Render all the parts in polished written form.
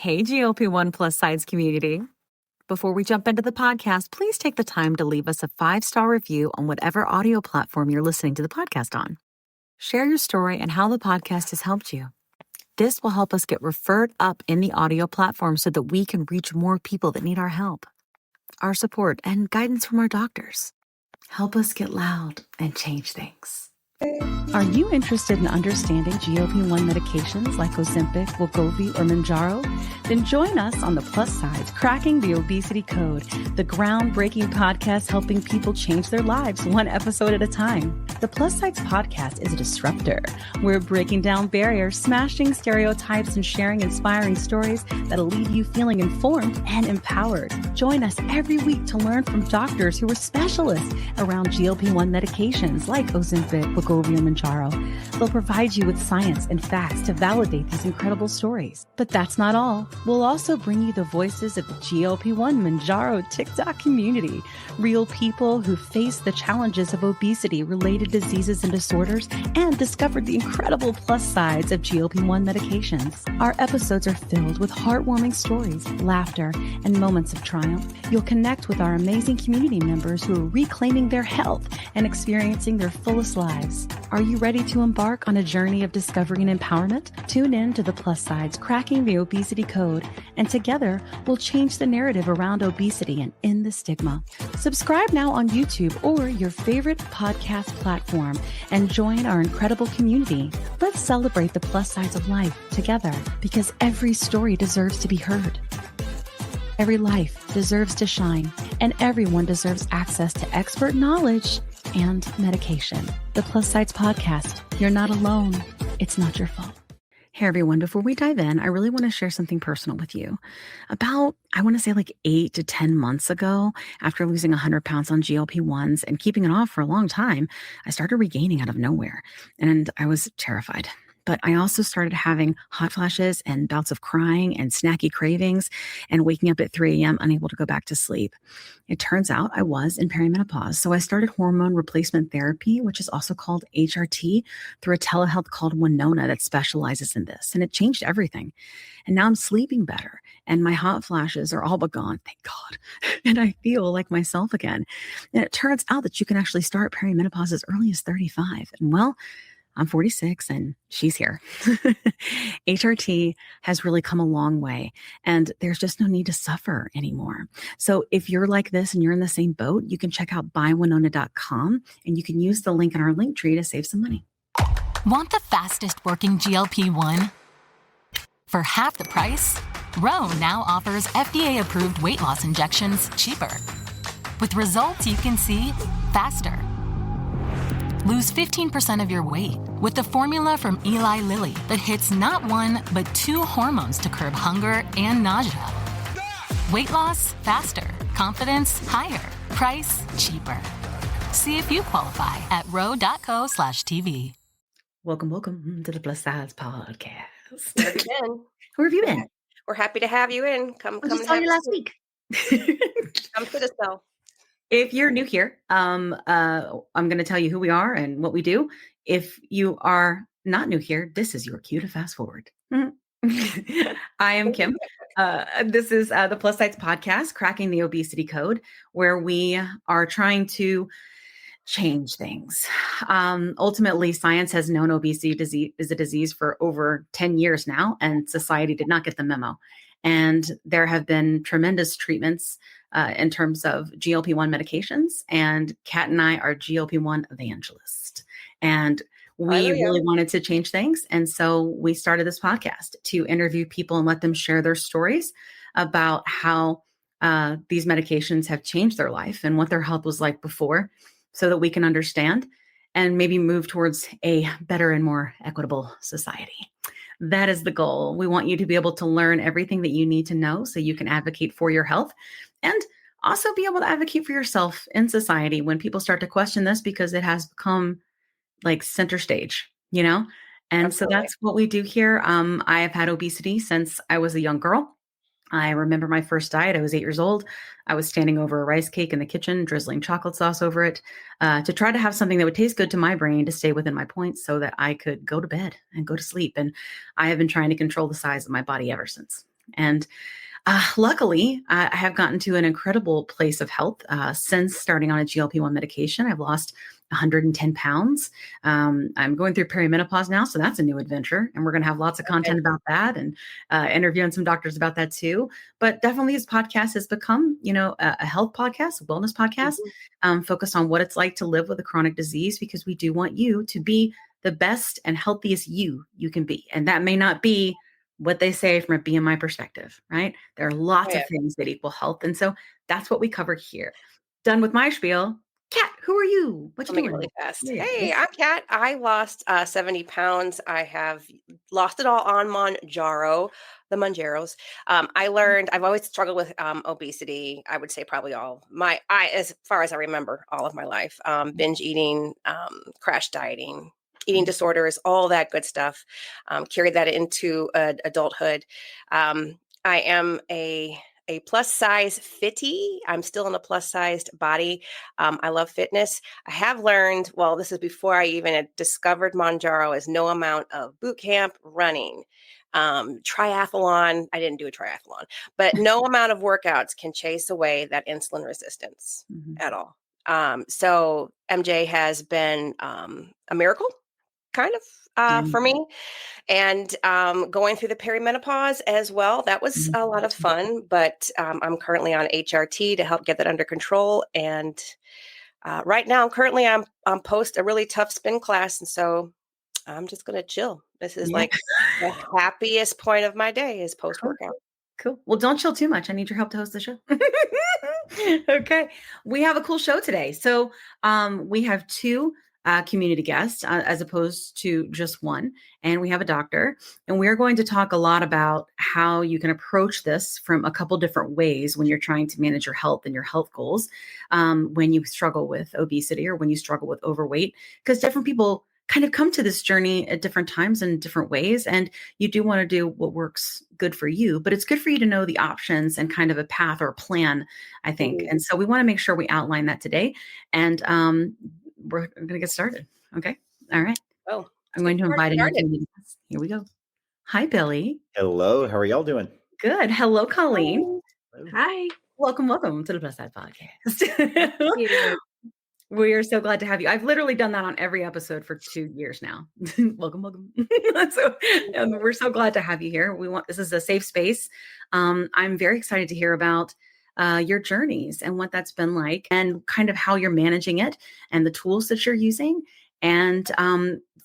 Hey, GLP-1 plus sides community. Before we jump into the podcast, please take the time to leave us a 5-star review on whatever audio platform you're listening to the podcast on. Share your story and how the podcast has helped you. This will help us get referred up in the audio platform so that we can reach more people that need our help, our support, and guidance from our doctors. Help us get loud and change things. Are you interested in understanding GLP-1 medications like Ozempic, wegovy, or Mounjaro? Then join us on the Plus Sides, Cracking the Obesity Code, the groundbreaking podcast helping people change their lives one episode at a time. The Plus Sides podcast is a disruptor. We're breaking down barriers, smashing stereotypes, and sharing inspiring stories that'll leave you feeling informed and empowered. Join us every week to learn from doctors who are specialists around GLP-1 medications like Ozempic, wegovy, and Mounjaro. They'll provide you with science and facts to validate these incredible stories. But that's not all. We'll also bring you the voices of the GLP-1 Mounjaro TikTok community, real people who face the challenges of obesity-related diseases and disorders and discovered the incredible plus sides of GLP-1 medications. Our episodes are filled with heartwarming stories, laughter, and moments of triumph. You'll connect with our amazing community members who are reclaiming their health and experiencing their fullest lives. Are you ready to embark on a journey of discovery and empowerment? Tune in to the Plus Sides, Cracking the Obesity Code, and together we'll change the narrative around obesity and end the stigma. Subscribe now on YouTube or your favorite podcast platform and join our incredible community. Let's celebrate the plus sides of life together because every story deserves to be heard. Every life deserves to shine, and everyone deserves access to expert knowledge and medication. The Plus Sides Podcast. You're not alone. It's not your fault. Hey everyone, before we dive in, I really want to share something personal with you. About, I want to say like 8 to 10 months ago, after losing 100 pounds on GLP-1s and keeping it off for a long time, I started regaining out of nowhere, and I was terrified. But I also started having hot flashes and bouts of crying and snacky cravings and waking up at 3 a.m. unable to go back to sleep. It turns out I was in perimenopause. So I started hormone replacement therapy, which is also called HRT, through a telehealth called Winona that specializes in this. And it changed everything. And now I'm sleeping better and my hot flashes are all but gone, thank God. And I feel like myself again. And it turns out that you can actually start perimenopause as early as 35. And well, I'm 46 and she's here. HRT has really come a long way and there's just no need to suffer anymore. So if you're like this and you're in the same boat, you can check out buywinona.com and you can use the link in our link tree to save some money. Want the fastest working GLP-1? For half the price, Ro now offers FDA-approved weight loss injections cheaper. With results you can see faster. Lose 15% of your weight with the formula from Eli Lilly that hits not one, but 2 hormones to curb hunger and nausea. Weight loss faster, confidence higher, price cheaper. See if you qualify at ro.co/TV. Welcome to the Plus Sides Podcast. There again. Where have you been? We're happy to have you in. Come I just and saw have you last week. Come to the cell. If you're new here, I'm going to tell you who we are and what we do. If you are not new here, this is your cue to fast forward. I am Kim. This is the Plus Sides Podcast, Cracking the Obesity Code, where we are trying to change things. Ultimately, science has known obesity is a disease for over 10 years now, and society did not get the memo. And there have been tremendous treatments in terms of GLP-1 medications. And Kat and I are GLP-1 evangelists. And we really wanted to change things. And so we started this podcast to interview people and let them share their stories about how these medications have changed their life and what their health was like before so that we can understand and maybe move towards a better and more equitable society. That is the goal. We want you to be able to learn everything that you need to know so you can advocate for your health and also be able to advocate for yourself in society when people start to question this because it has become like center stage, you know? And Absolutely. So that's what we do here. I have had obesity since I was a young girl. I remember my first diet. I was 8 years old. I was standing over a rice cake in the kitchen, drizzling chocolate sauce over it to try to have something that would taste good to my brain to stay within my points so that I could go to bed and go to sleep. And I have been trying to control the size of my body ever since. And luckily, I have gotten to an incredible place of health since starting on a GLP-1 medication. I've lost 110 pounds. I'm going through perimenopause now, so that's a new adventure. And we're going to have lots of content about that and interviewing some doctors about that too. But definitely this podcast has become, a health podcast, a wellness podcast, focused on what it's like to live with a chronic disease, because we do want you to be the best and healthiest you can be. And that may not be what they say from a BMI perspective, right? There are lots of things that equal health. And so that's what we cover here. Done with my spiel. Kat, who are you? What you doing? Really fast. Yeah. Hey, I'm Kat. I lost 70 pounds. I have lost it all on Mounjaro, the Mounjaros. I've always struggled with obesity. I would say probably as far as I remember, all of my life. Binge eating, crash dieting, eating disorders, all that good stuff. Carried that into adulthood. I am a plus size fitty. I'm still in a plus sized body. I love fitness. I have learned, well, this is before I even had discovered Mounjaro, is no amount of boot camp, running, triathlon. I didn't do a triathlon, but no amount of workouts can chase away that insulin resistance at all. So MJ has been a miracle kind of for me. And going through the perimenopause as well. That was a lot of fun, but I'm currently on HRT to help get that under control. And right now, I'm post a really tough spin class. And so I'm just going to chill. This is like the happiest point of my day is post workout. Cool. Well, don't chill too much. I need your help to host the show. Okay. We have a cool show today. So we have two community guests as opposed to just one. And we have a doctor, and we're going to talk a lot about how you can approach this from a couple different ways when you're trying to manage your health and your health goals, when you struggle with obesity or when you struggle with overweight, because different people kind of come to this journey at different times and different ways. And you do want to do what works good for you, but it's good for you to know the options and kind of a path or a plan, I think. And so we want to make sure we outline that today. And we're going to get started. Okay. All right. Oh, I'm going to invite in our community guests. Here we go. Hi, Billy. Hello. How are y'all doing? Good. Hello, Colleen. Hi. Welcome to the Plus Side Podcast. Thank you. We are so glad to have you. I've literally done that on every episode for 2 years now. welcome. So we're so glad to have you here. This is a safe space. I'm very excited to hear about your journeys and what that's been like, and kind of how you're managing it and the tools that you're using. And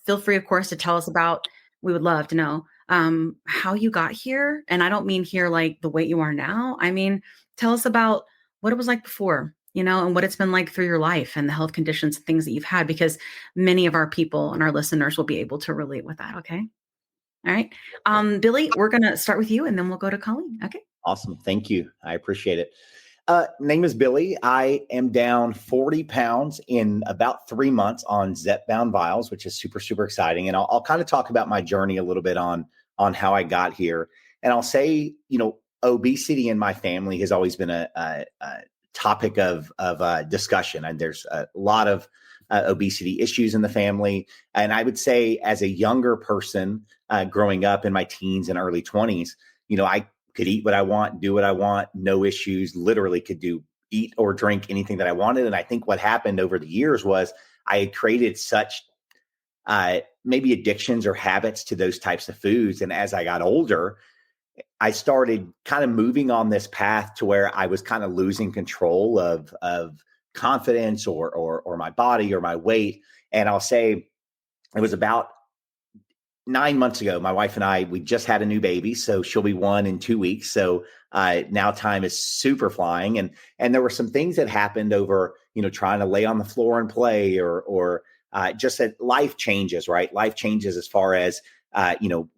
feel free, of course, to tell us about, we would love to know how you got here. And I don't mean here like the weight you are now. I mean, tell us about what it was like before, and what it's been like through your life and the health conditions and things that you've had, because many of our people and our listeners will be able to relate with that. Okay. All right. Billy, we're going to start with you and then we'll go to Colleen. Okay. Awesome. Thank you. I appreciate it. Name is Billy. I am down 40 pounds in about 3 months on Zepbound Vials, which is super, super exciting. And I'll kind of talk about my journey a little bit on how I got here. And I'll say, obesity in my family has always been a topic of discussion. And there's a lot of obesity issues in the family. And I would say as a younger person growing up in my teens and early 20s, I could eat what I want, do what I want, no issues, literally could eat or drink anything that I wanted. And I think what happened over the years was I had created such maybe addictions or habits to those types of foods. And as I got older, I started kind of moving on this path to where I was kind of losing control of confidence or my body or my weight. And I'll say it was about 9 months ago, my wife and we just had a new baby. So she'll be 1 in 2 weeks. So now time is super flying. And there were some things that happened over, trying to lay on the floor and play or just that life changes, right? Life changes as far as,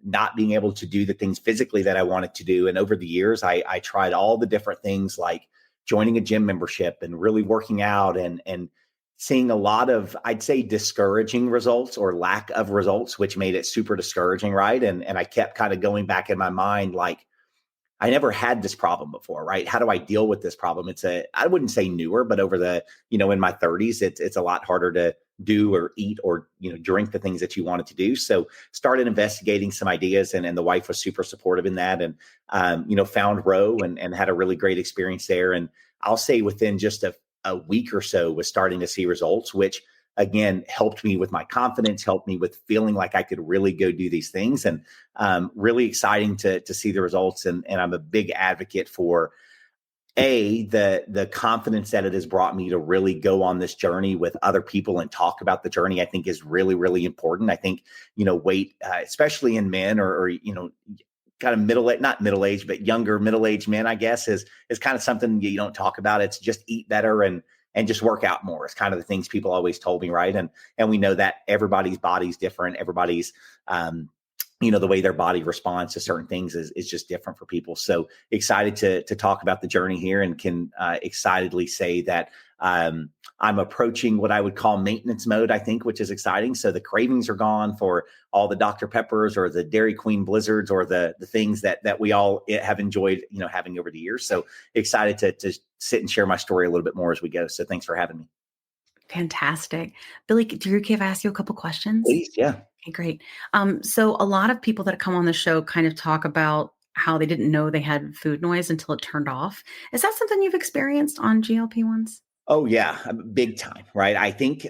not being able to do the things physically that I wanted to do. And over the years, I tried all the different things like joining a gym membership and really working out and seeing a lot of, I'd say, discouraging results or lack of results, which made it super discouraging, right? And I kept kind of going back in my mind, like, I never had this problem before, right? How do I deal with this problem? I wouldn't say newer, but over the, in my 30s, it's a lot harder to do or eat or, drink the things that you wanted to do. So started investigating some ideas, and the wife was super supportive in that, and, found Row and had a really great experience there. And I'll say within just a week or so was starting to see results, which again helped me with my confidence, helped me with feeling like I could really go do these things, and really exciting to see the results. And I'm a big advocate for the confidence that it has brought me to really go on this journey with other people and talk about the journey. I think is really, really important. I think, weight, especially in men or kind of not middle age, but younger middle-aged men, I guess, is kind of something you don't talk about. It's just eat better and just work out more. It's kind of the things people always told me. Right. And we know that everybody's body's different. Everybody's, the way their body responds to certain things is just different for people. So excited to talk about the journey here, and can excitedly say that I'm approaching what I would call maintenance mode, I think, which is exciting. So the cravings are gone for all the Dr. Peppers or the Dairy Queen Blizzards or the things that we all have enjoyed, having over the years. So excited to sit and share my story a little bit more as we go. So thanks for having me. Fantastic. Billy, do you okay if I ask you a couple questions? Please, yeah. Okay, great. So a lot of people that come on the show kind of talk about how they didn't know they had food noise until it turned off. Is that something you've experienced on GLP-1s? Oh yeah, big time, right? I think,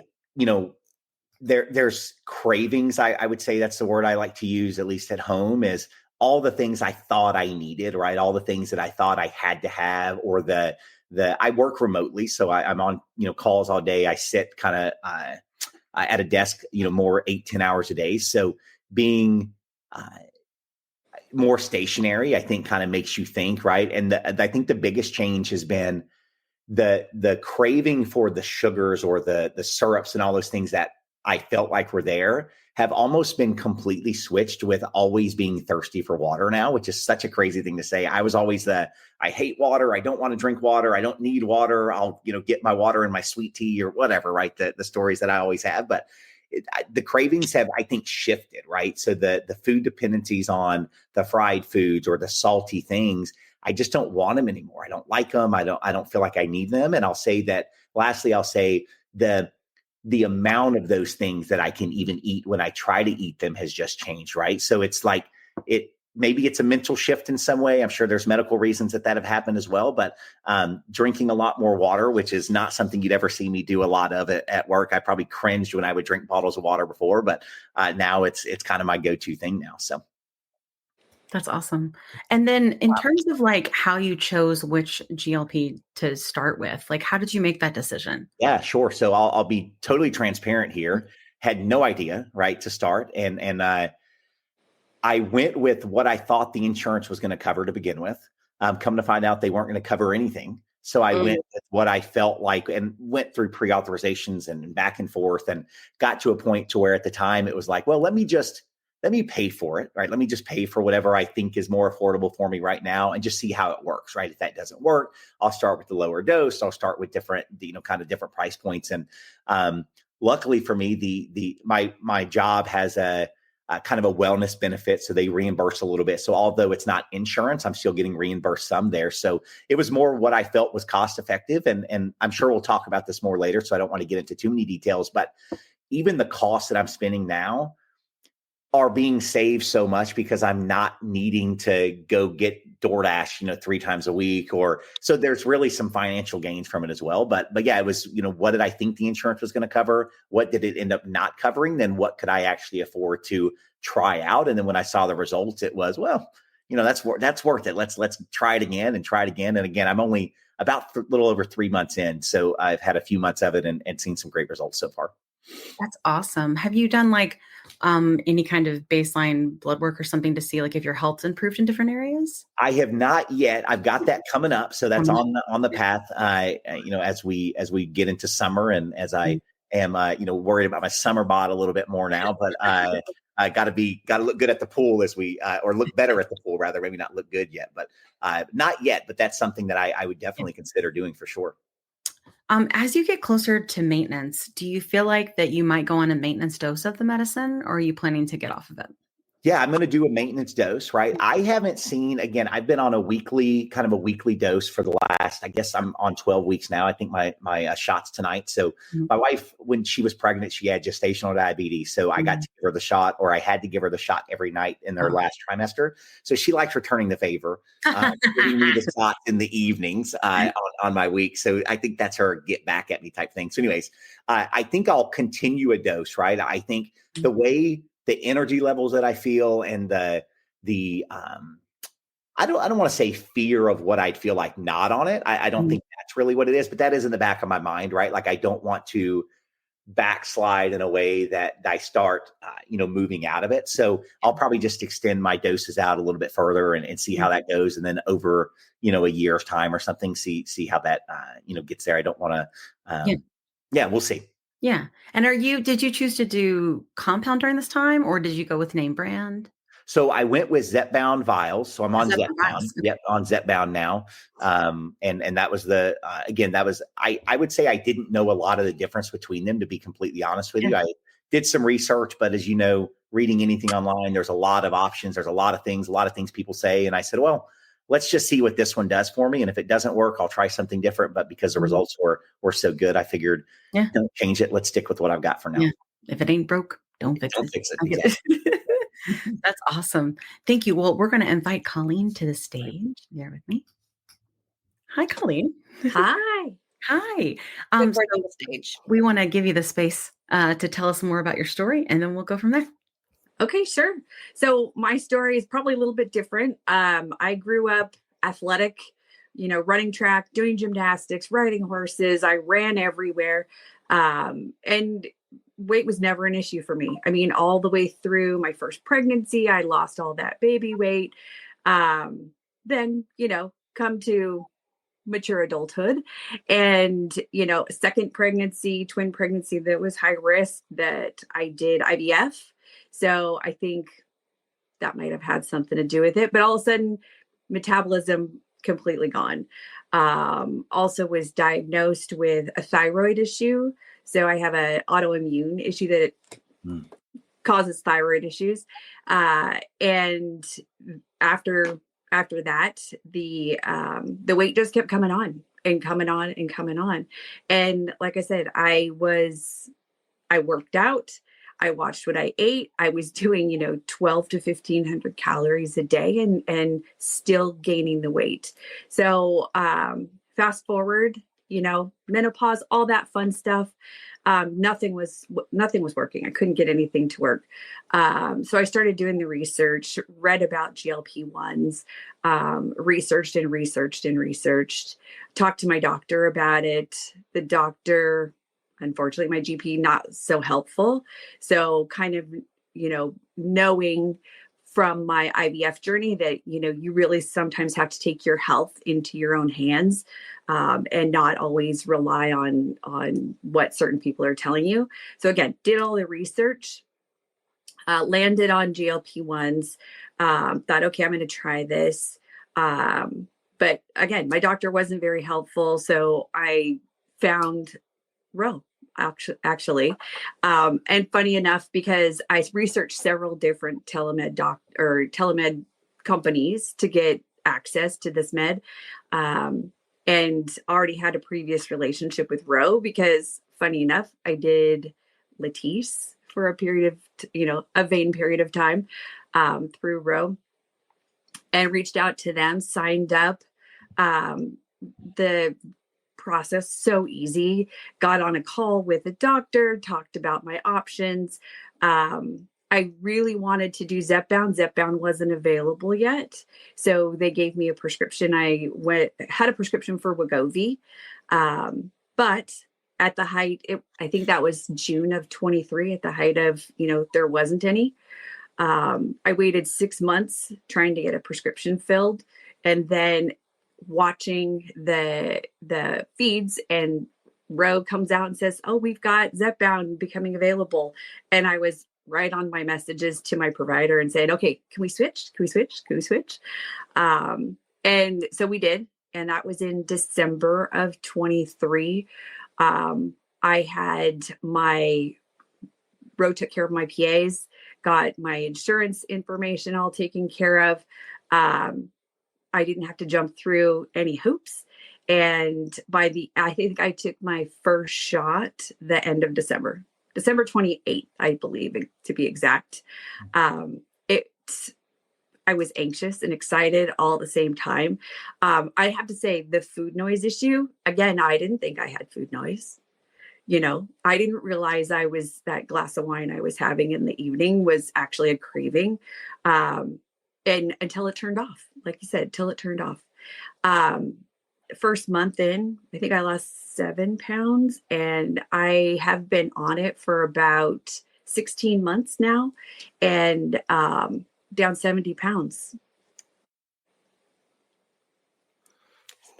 there's cravings. I would say that's the word I like to use, at least at home, is all the things I thought I needed, right? All the things that I thought I had to have, or I work remotely. So I'm on, calls all day. I sit kind of, at a desk, more 8-10 hours a day. So being more stationary, I think, kind of makes you think, right? And I think the biggest change has been the craving for the sugars or the syrups and all those things that I felt like were there have almost been completely switched with always being thirsty for water now, which is such a crazy thing to say. I was always I hate water. I don't want to drink water. I don't need water. I'll, get my water in my sweet tea or whatever, right? The stories that I always have, but the cravings have, I think, shifted, right? So the food dependencies on the fried foods or the salty things, I just don't want them anymore. I don't like them. I don't feel like I need them. And lastly, I'll say the amount of those things that I can even eat when I try to eat them has just changed, right? So it's like maybe it's a mental shift in some way. I'm sure there's medical reasons that have happened as well, but drinking a lot more water, which is not something you'd ever see me do a lot of it at work. I probably cringed when I would drink bottles of water before, but now it's kind of my go-to thing now. So. That's awesome. And then in terms of like how you chose which GLP to start with, like how did you make that decision? Yeah, sure. So I'll be totally transparent here. Had no idea, right, to start. And I went with what I thought the insurance was going to cover to begin with. Come to find out they weren't going to cover anything. So I went with what I felt like and went through pre-authorizations and back and forth, and got to a point to where at the time it was like, well, let me pay for it, right? Let me just pay for whatever I think is more affordable for me right now and just see how it works, right? If that doesn't work, I'll start with the lower dose. I'll start with different, kind of different price points. And luckily for me, my job has a kind of a wellness benefit. So they reimburse a little bit. So although it's not insurance, I'm still getting reimbursed some there. So it was more what I felt was cost effective. And I'm sure we'll talk about this more later, so I don't want to get into too many details, but even the costs that I'm spending now are being saved so much because I'm not needing to go get DoorDash, 3 times a week, so there's really some financial gains from it as well. But yeah, it was, what did I think the insurance was going to cover? What did it end up not covering? Then what could I actually afford to try out? And then when I saw the results, it was, well, that's worth it. Let's try it again and try it again. And again, I'm only about a little over 3 months in. So I've had a few months of it and seen some great results so far. That's awesome. Have you done like any kind of baseline blood work or something to see like if your health's improved in different areas? I have not yet. I've got that coming up, so that's on the path. As we get into summer, and as I am, worried about my summer bod a little bit more now. But I got to look good at the pool or look better at the pool rather. Maybe not look good yet, but not yet. But that's something that I would definitely consider doing for sure. As you get closer to maintenance, do you feel like that you might go on a maintenance dose of the medicine, or are you planning to get off of it? Yeah, I'm going to do a maintenance dose, right? I haven't seen, again, I've been on a weekly dose for the last last, I guess I'm on 12 weeks now. I think my shots tonight. So my wife, when she was pregnant, she had gestational diabetes. So I got to give her the shot, or I had to give her the shot every night in her last trimester. So she likes returning the favor, giving me the shots in the evenings on my week. So I think that's her get back at me type thing. So anyways, I think I'll continue a dose, right? I think the way the energy levels that I feel and the I don't want to say fear of what I'd feel like not on it. I don't think that's really what it is, but that is in the back of my mind, right? Like I don't want to backslide in a way that I start, moving out of it. So I'll probably just extend my doses out a little bit further and see how that goes. And then over, a year's time or something, see how that, gets there. I don't want to, we'll see. Yeah. And did you choose to do compound during this time, or did you go with name brand? So I went with Zepbound Vials. So I'm on Zepbound Zepbound. Vials. Yep, on Zepbound now. And that was I would say I didn't know a lot of the difference between them, to be completely honest with you. I did some research, but as you know, reading anything online, there's a lot of options. There's a lot of things people say. And I said, well, let's just see what this one does for me. And if it doesn't work, I'll try something different. But because the results were so good, I figured, don't change it. Let's stick with what I've got for now. Yeah. If it ain't broke, don't fix it. Exactly. That's awesome. Thank you. Well, we're going to invite Colleen to the stage. Bear with me. Hi, Colleen. Hi. Hi. On the stage. We want to give you the space to tell us more about your story, and then we'll go from there. Okay, sure. So my story is probably a little bit different. I grew up athletic, running track, doing gymnastics, riding horses. I ran everywhere. And weight was never an issue for me. I mean, all the way through my first pregnancy, I lost all that baby weight. Then, come to mature adulthood and, second pregnancy, twin pregnancy that was high risk, that I did IVF. So I think that might have had something to do with it, but all of a sudden metabolism completely gone. Also was diagnosed with a thyroid issue. So I have an autoimmune issue that causes thyroid issues. And after that, the weight just kept coming on and coming on and coming on. And like I said, I worked out. I watched what I ate. I was doing, 12 to 1500 calories a day and still gaining the weight. So, fast forward, menopause, all that fun stuff. Nothing was working. I couldn't get anything to work. So I started doing the research, read about GLP-1s, researched, talked to my doctor about it. The doctor, unfortunately, my GP, not so helpful. So kind of, knowing from my IVF journey that, you really sometimes have to take your health into your own hands, and not always rely on what certain people are telling you. So again, did all the research, landed on GLP-1s, thought, okay, I'm going to try this. But again, my doctor wasn't very helpful. So I found Ro. Actually. And funny enough, because I researched several different telemed companies to get access to this med, and already had a previous relationship with Ro, because funny enough, I did Latisse for a period of, a vain period of time, through Ro, and reached out to them, signed up. The process so easy, got on a call with a doctor, talked about my options. I really wanted to do Zepbound wasn't available yet, so they gave me a prescription. I had a prescription for Wegovy, but at the height, I think that was June of 23, at the height of, there wasn't any. I waited 6 months trying to get a prescription filled, and then watching the feeds, and Ro comes out and says, oh, we've got Zepbound becoming available. And I was right on my messages to my provider and saying, okay, can we switch? And so we did. And that was in December of 23. I had Ro took care of my PAs, got my insurance information all taken care of. I didn't have to jump through any hoops. And I think I took my first shot the end of December 28th, I believe, to be exact. It I was anxious and excited all at the same time. I have to say the food noise issue, again, I didn't think I had food noise. I didn't realize that glass of wine I was having in the evening was actually a craving. And until it turned off, like you said, till it turned off. First month in, I think I lost 7 pounds, and I have been on it for about 16 months now, and down 70 pounds.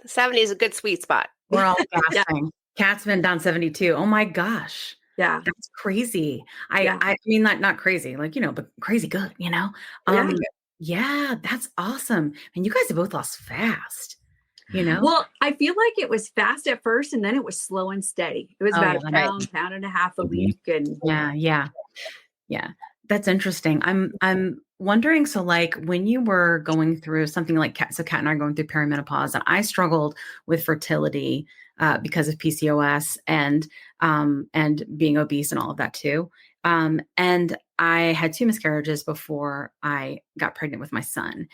70 is a good sweet spot. We're all gasping. Kat's been down 72. Oh my gosh. Yeah. That's crazy. I mean, not crazy, like, but crazy good, Yeah, that's awesome. And you guys have both lost fast, Well, I feel like it was fast at first, and then it was slow and steady. It was about a pound and a half a week. And yeah. That's interesting. I'm wondering, so like when you were going through something like Kat and I are going through perimenopause, and I struggled with fertility because of PCOS and being obese and all of that too. And I had 2 miscarriages before I got pregnant with my son.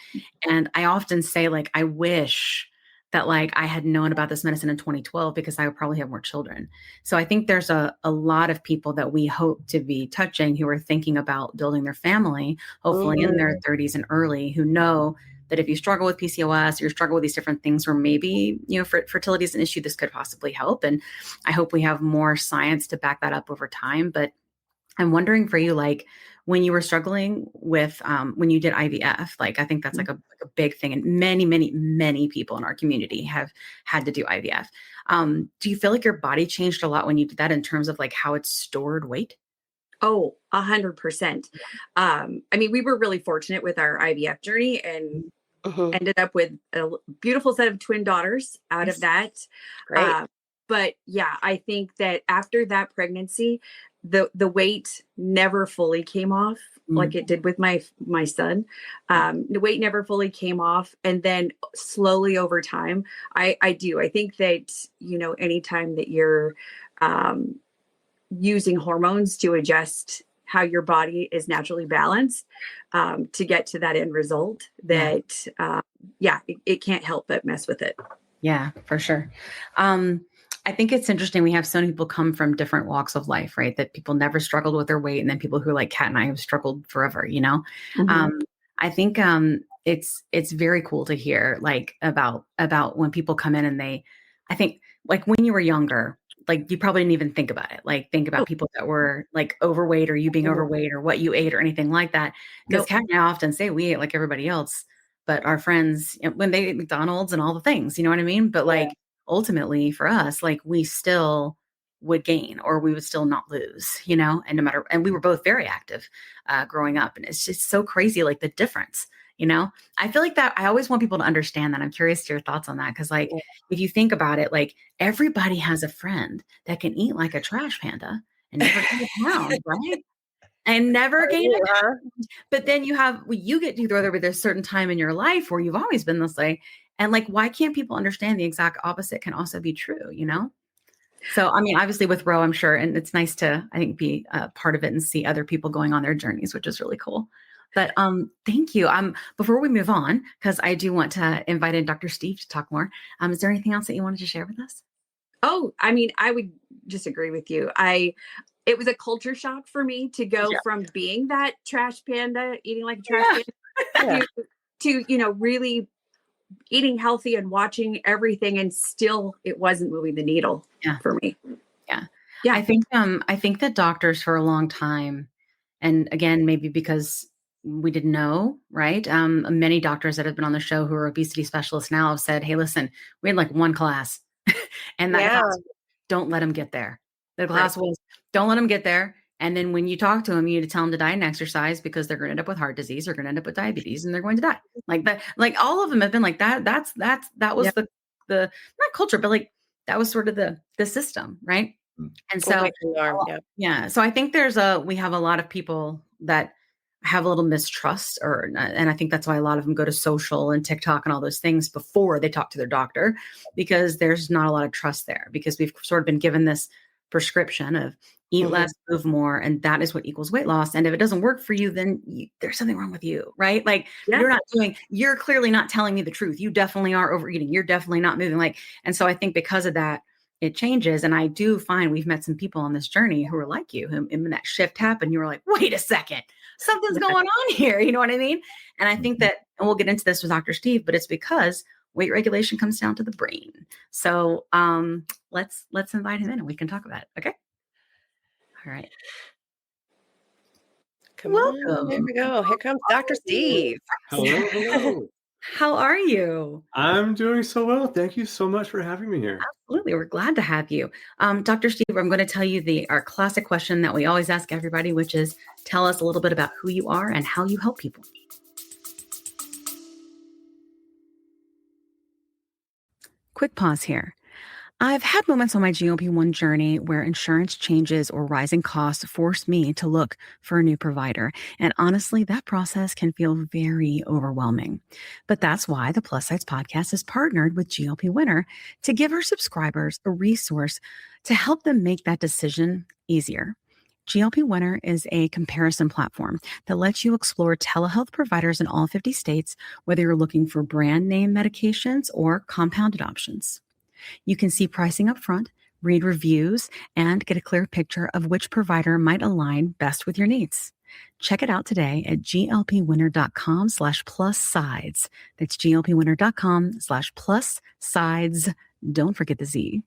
And I often say, like, I wish that like I had known about this medicine in 2012, because I would probably have more children. So I think there's a lot of people that we hope to be touching who are thinking about building their family, hopefully in their 30s and early, who know that if you struggle with PCOS, or you struggle with these different things, or maybe, fertility is an issue, this could possibly help. And I hope we have more science to back that up over time. But I'm wondering for you, like when you were struggling with, when you did IVF, like I think that's like a big thing. And many, many, many people in our community have had to do IVF. Do you feel like your body changed a lot when you did that in terms of like how it stored weight? Oh, 100%. I mean, we were really fortunate with our IVF journey, and ended up with a beautiful set of twin daughters out of that. Great. But yeah, I think that after that pregnancy, the weight never fully came off like it did with my son. The weight never fully came off. And then slowly over time, I think that, anytime that you're using hormones to adjust how your body is naturally balanced to get to that end result, that it can't help but mess with it. Yeah, for sure. I think it's interesting. We have so many people come from different walks of life, right? That people never struggled with their weight. And then people who are like Kat and I have struggled forever, I think it's very cool to hear like about when people come in and I think like when you were younger, like you probably didn't even think about it. Like think about people that were like overweight, or you being overweight, or what you ate, or anything like that. Because Kat and I often say we ate like everybody else, but our friends, when they ate McDonald's and all the things, you know what I mean? But like ultimately for us, like we still would gain, or we would still not lose, and no matter, and we were both very active growing up. And it's just so crazy, like the difference, I feel like that I always want people to understand that. I'm curious to your thoughts on that. Cause like, if you think about it, like everybody has a friend that can eat like a trash panda and never gain a pound, right? And never gain a pound. But then you get to go there with a certain time in your life where you've always been this way. And like, why can't people understand the exact opposite can also be true, So, I mean, obviously with Ro, I'm sure, and it's nice to, I think, be a part of it and see other people going on their journeys, which is really cool. But thank you. Before we move on, because I do want to invite in Dr. Steve to talk more. Is there anything else that you wanted to share with us? Oh, I mean, I would just agree with you. It was a culture shock for me to go from being that trash panda, eating like a trash panda, to really eating healthy and watching everything, and still it wasn't moving the needle for me. Yeah. I think that doctors for a long time, and again, maybe because we didn't know, right? Many doctors that have been on the show who are obesity specialists now have said, hey, listen, we had like one class and that class, don't let them get there. The class was, don't let them get there. And then when you talk to them, you need to tell them to diet and exercise, because they're going to end up with heart disease, they're going to end up with diabetes, and they're going to die. Like that, like all of them have been like that. That was the not culture, but like that was sort of the system, right? And so, so I think we have a lot of people that have a little mistrust, and I think that's why a lot of them go to social and TikTok and all those things before they talk to their doctor, because there's not a lot of trust there, because we've sort of been given this prescription of eat less, move more, and that is what equals weight loss. And if it doesn't work for you, then there's something wrong with you, right? Like you're clearly not telling me the truth. You definitely are overeating. You're definitely not moving. And so I think because of that, it changes. And I do find we've met some people on this journey who are like you, who when that shift happened, you were like, wait a second, something's going on here. You know what I mean? And I think that, and we'll get into this with Dr. Steve, but it's because weight regulation comes down to the brain. So let's invite him in and we can talk about it. Okay. All right. Welcome. Here we go. Here comes Dr. Steve. Hello. How are you? I'm doing so well. Thank you so much for having me here. Absolutely. We're glad to have you. Dr. Steve, I'm going to tell you our classic question that we always ask everybody, which is tell us a little bit about who you are and how you help people. Quick pause here. I've had moments on my GLP-1 journey where insurance changes or rising costs force me to look for a new provider. And honestly, that process can feel very overwhelming. But that's why the Plus Sides podcast is partnered with GLP Winner to give our subscribers a resource to help them make that decision easier. GLP Winner is a comparison platform that lets you explore telehealth providers in all 50 states, whether you're looking for brand name medications or compounded options. You can see pricing up front, read reviews, and get a clear picture of which provider might align best with your needs. Check it out today at glpwinner.com/plus-sides. That's glpwinner.com/plus-sides. Don't forget the Z.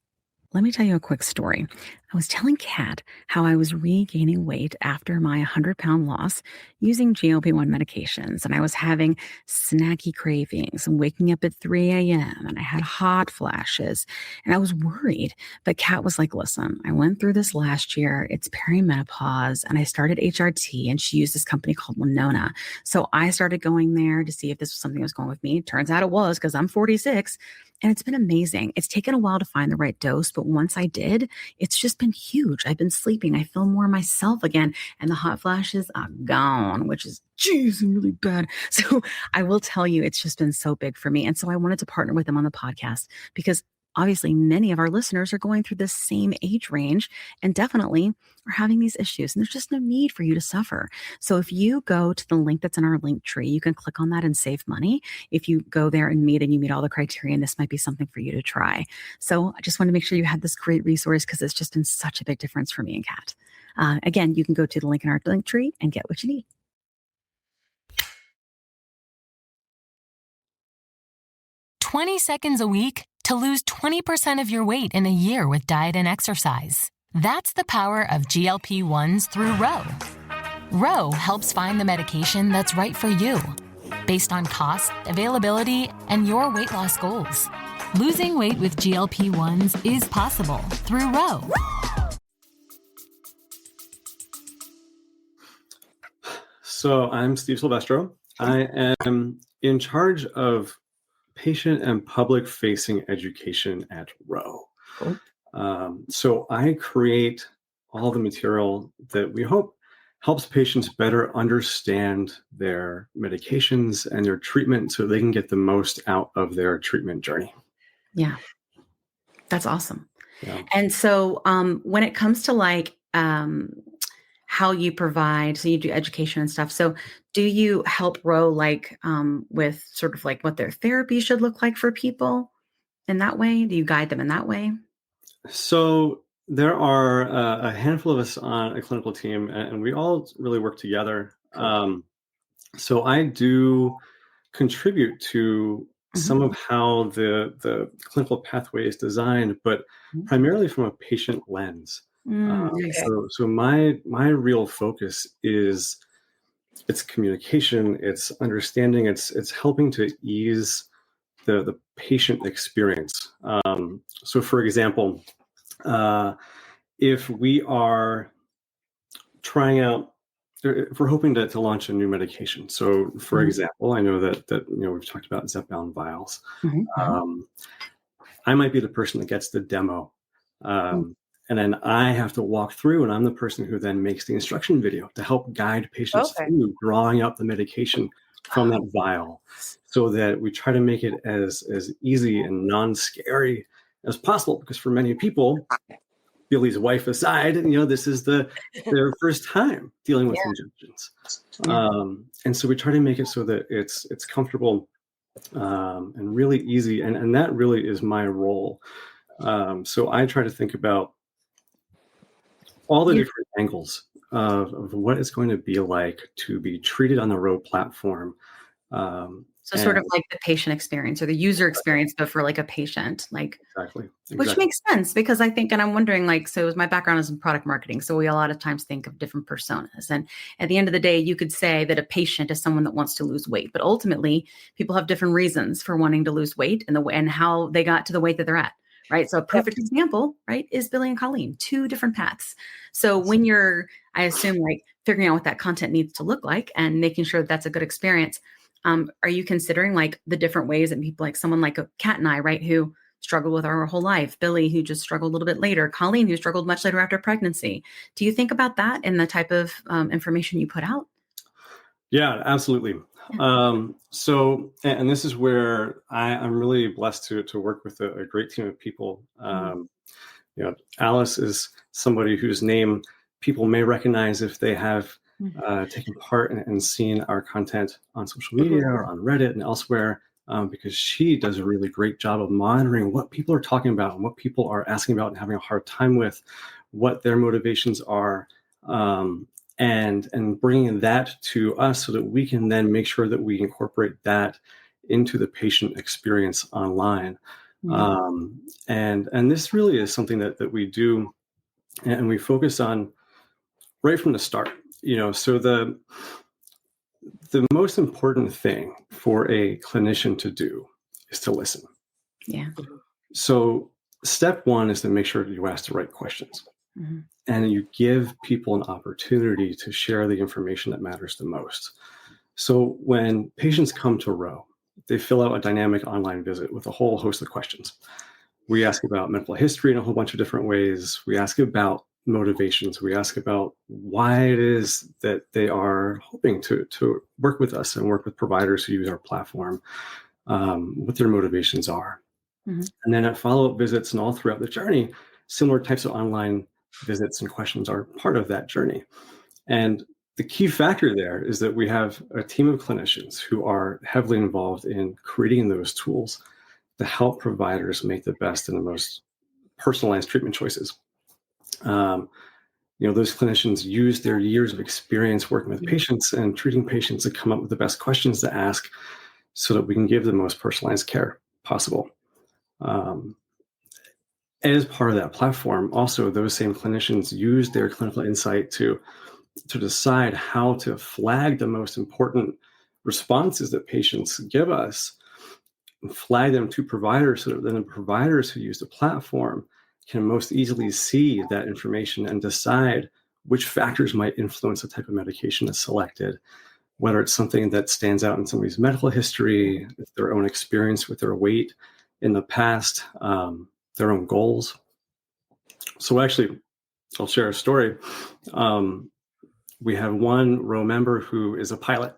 Let me tell you a quick story. I was telling Kat how I was regaining weight after my 100-pound loss using GLP-1 medications, and I was having snacky cravings and waking up at 3 a.m., and I had hot flashes, and I was worried. But Kat was like, listen, I went through this last year. It's perimenopause, and I started HRT, and she used this company called Winona. So I started going there to see if this was something that was going with me. Turns out it was, because I'm 46, and it's been amazing. It's taken a while to find the right dose, but once I did, it's just been huge. I've been sleeping. I feel more myself again, and the hot flashes are gone, which is really bad. So I will tell you, it's just been so big for me. And so I wanted to partner with them on the podcast because obviously many of our listeners are going through this same age range and definitely are having these issues. And there's just no need for you to suffer. So if you go to the link that's in our link tree, you can click on that and save money. If you go there and you meet all the criteria, and this might be something for you to try. So I just want to make sure you had this great resource because it's just been such a big difference for me and Kat. Again, you can go to the link in our link tree and get what you need. "20 seconds a week to lose 20% of your weight in a year with diet and exercise. That's the power of GLP-1s through Ro. Ro helps find the medication that's right for you, based on cost, availability, and your weight loss goals. Losing weight with GLP-1s is possible through Ro. So I'm Steve Silvestro. I am in charge of patient and public-facing education at Ro. Cool. So I create all the material that we hope helps patients better understand their medications and their treatment so they can get the most out of their treatment journey. Yeah, that's awesome. Yeah. And so when it comes to how you provide, so you do education and stuff. So do you help Ro with sort of like what their therapy should look like for people in that way? Do you guide them in that way? So there are a handful of us on a clinical team, and we all really work together. Cool. So I do contribute to some of how the clinical pathway is designed, but primarily from a patient lens. Nice. So my real focus is it's communication, it's understanding, it's helping to ease the patient experience. So for example, if we are trying out, if we're hoping to launch a new medication. So for example, I know that we've talked about Zepbound Vials. I might be the person that gets the demo. And then I have to walk through, and I'm the person who then makes the instruction video to help guide patients Okay. through drawing up the medication from that vial, so that we try to make it as easy and non-scary as possible. Because for many people, Billy's wife aside, this is their first time dealing with injections. And so we try to make it so that it's comfortable and really easy. And that really is my role. So I try to think about all the different angles of what it's going to be like to be treated on the Ro platform. So sort of like the patient experience or the user experience, but for like a patient, like exactly. Which makes sense because I think, and I'm wondering, like, so my background is in product marketing. So we a lot of times think of different personas. And at the end of the day, you could say that a patient is someone that wants to lose weight, but ultimately people have different reasons for wanting to lose weight and how they got to the weight that they're at. Right. So a perfect example, right, is Billy and Colleen, 2 different paths. So when you're, I assume, like figuring out what that content needs to look like and making sure that that's a good experience. Are you considering like the different ways that people, like someone like a Kat and I, right, who struggled with our whole life, Billy, who just struggled a little bit later, Colleen, who struggled much later after pregnancy. Do you think about that in the type of information you put out? Yeah, absolutely. Yeah. So, and this is where I'm really blessed to work with a great team of people. Alice is somebody whose name people may recognize if they have taken part and seen our content on social media or on Reddit and elsewhere, because she does a really great job of monitoring what people are talking about and what people are asking about and having a hard time with, what their motivations are, and bringing that to us so that we can then make sure that we incorporate that into the patient experience online. And this really is something that we do and we focus on right from the start. So the most important thing for a clinician to do is to listen. Yeah. So step 1 is to make sure you ask the right questions. And you give people an opportunity to share the information that matters the most. So when patients come to Ro, they fill out a dynamic online visit with a whole host of questions. We ask about medical history in a whole bunch of different ways. We ask about motivations. We ask about why it is that they are hoping to work with us and work with providers who use our platform, what their motivations are. And then at follow-up visits and all throughout the journey, similar types of online visits and questions are part of that journey. And the key factor there is that we have a team of clinicians who are heavily involved in creating those tools to help providers make the best and the most personalized treatment choices. Those clinicians use their years of experience working with patients and treating patients to come up with the best questions to ask so that we can give the most personalized care possible. As part of that platform, also, those same clinicians use their clinical insight to decide how to flag the most important responses that patients give us and flag them to providers so that then the providers who use the platform can most easily see that information and decide which factors might influence the type of medication that's selected, whether it's something that stands out in somebody's medical history, their own experience with their weight in the past, their own goals. So actually, I'll share a story. We have one Ro member who is a pilot.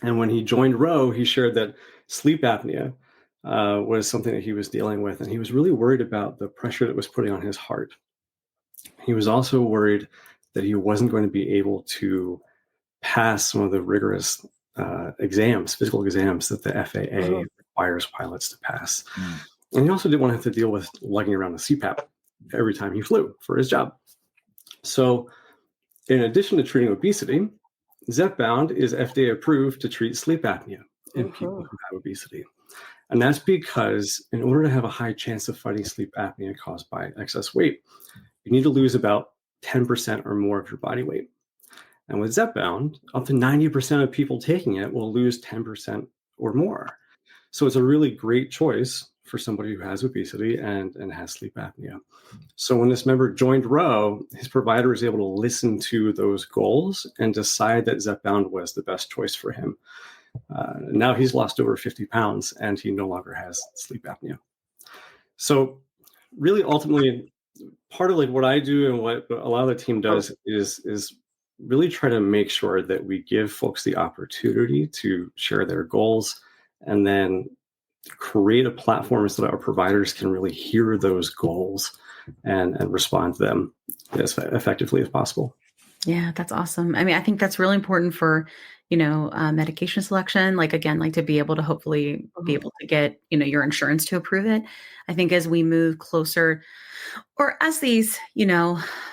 And when he joined Ro, he shared that sleep apnea was something that he was dealing with. And he was really worried about the pressure that was putting on his heart. He was also worried that he wasn't going to be able to pass some of the rigorous physical exams that the FAA requires pilots to pass. And he also didn't want to have to deal with lugging around a CPAP every time he flew for his job. So in addition to treating obesity, Zepbound is FDA approved to treat sleep apnea in people who have obesity. And that's because in order to have a high chance of fighting sleep apnea caused by excess weight, you need to lose about 10% or more of your body weight. And with Zepbound, up to 90% of people taking it will lose 10% or more. So it's a really great choice for somebody who has obesity and has sleep apnea. So when this member joined Ro, his provider was able to listen to those goals and decide that Zepbound was the best choice for him. Now he's lost over 50 pounds and he no longer has sleep apnea. So really, ultimately, part of like what I do and what a lot of the team does is really try to make sure that we give folks the opportunity to share their goals, and then create a platform so that our providers can really hear those goals and respond to them as effectively as possible. Yeah, that's awesome. I mean, I think that's really important for, medication selection. Like, again, like to be able to hopefully be able to get, your insurance to approve it. I think as we move closer, or as these,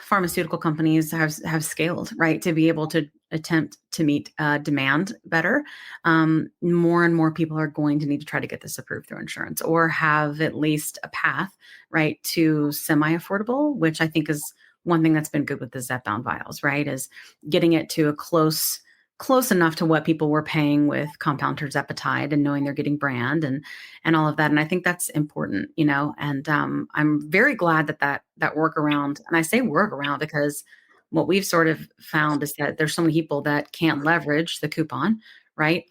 pharmaceutical companies have scaled, right, to be able to attempt to meet demand better, more and more people are going to need to try to get this approved through insurance, or have at least a path, right, to semi-affordable, which I think is one thing that's been good with the Zepbound Vials, right, is getting it to a close enough to what people were paying with compound Tirzepatide, and knowing they're getting brand and all of that. And I think that's important, and I'm very glad that workaround, and I say workaround because what we've sort of found is that there's so many people that can't leverage the coupon, right?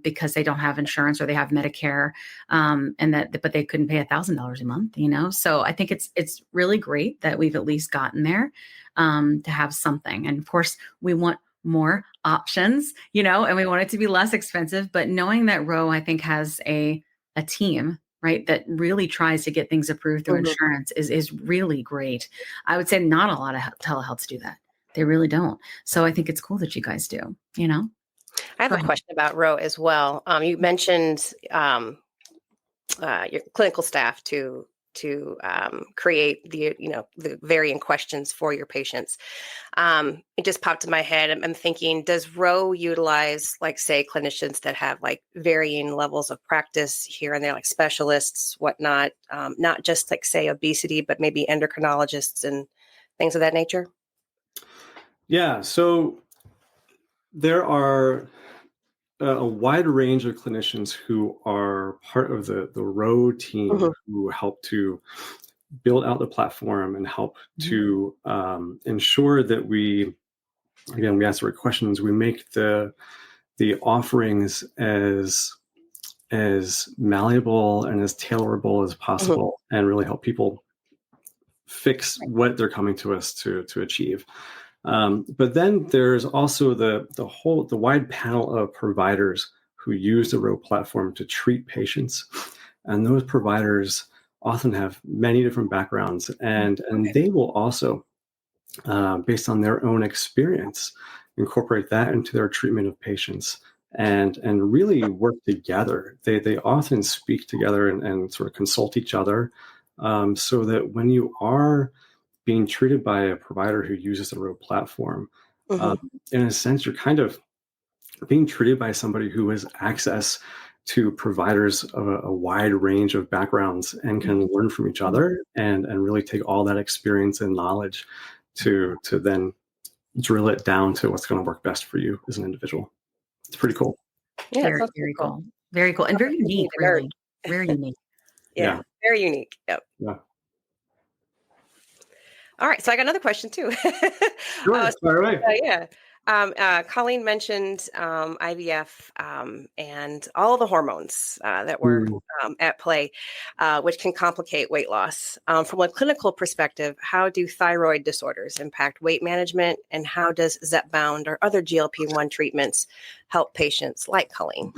Because they don't have insurance or they have Medicare, but they couldn't pay $1,000 a month, So I think it's really great that we've at least gotten there, to have something. And of course we want more options, and we want it to be less expensive, but knowing that Ro, I think, has a team, right, that really tries to get things approved through insurance is really great. I would say not a lot of telehealths do that. They really don't. So I think it's cool that you guys do, I have a question about Ro as well. You mentioned your clinical staff to create the varying questions for your patients. It just popped in my head. I'm thinking, does Ro utilize, like, say, clinicians that have like varying levels of practice here and there, like specialists, whatnot, not just like, say, obesity, but maybe endocrinologists and things of that nature? Yeah. So there are a wide range of clinicians who are part of the Ro team, who help to build out the platform and help to ensure that we ask the right questions. We make the offerings as malleable and as tailorable as possible, and really help people fix what they're coming to us to achieve. But then there's also the wide panel of providers who use the Ro platform to treat patients. And those providers often have many different backgrounds, and they will also, based on their own experience, incorporate that into their treatment of patients and really work together. They often speak together and sort of consult each other, so that when you are being treated by a provider who uses the Ro platform, in a sense, you're kind of being treated by somebody who has access to providers of a wide range of backgrounds and can learn from each other and really take all that experience and knowledge to then drill it down to what's going to work best for you as an individual. It's pretty cool. Yeah, very, very cool. Very cool. And very unique, really. Very unique. Yeah, very unique. Yep. Yeah. All right. So I got another question too. Sure. Fire away. Colleen mentioned IVF and all the hormones that were at play, which can complicate weight loss. From a clinical perspective, how do thyroid disorders impact weight management, and how does Zepbound or other GLP-1 treatments help patients like Colleen?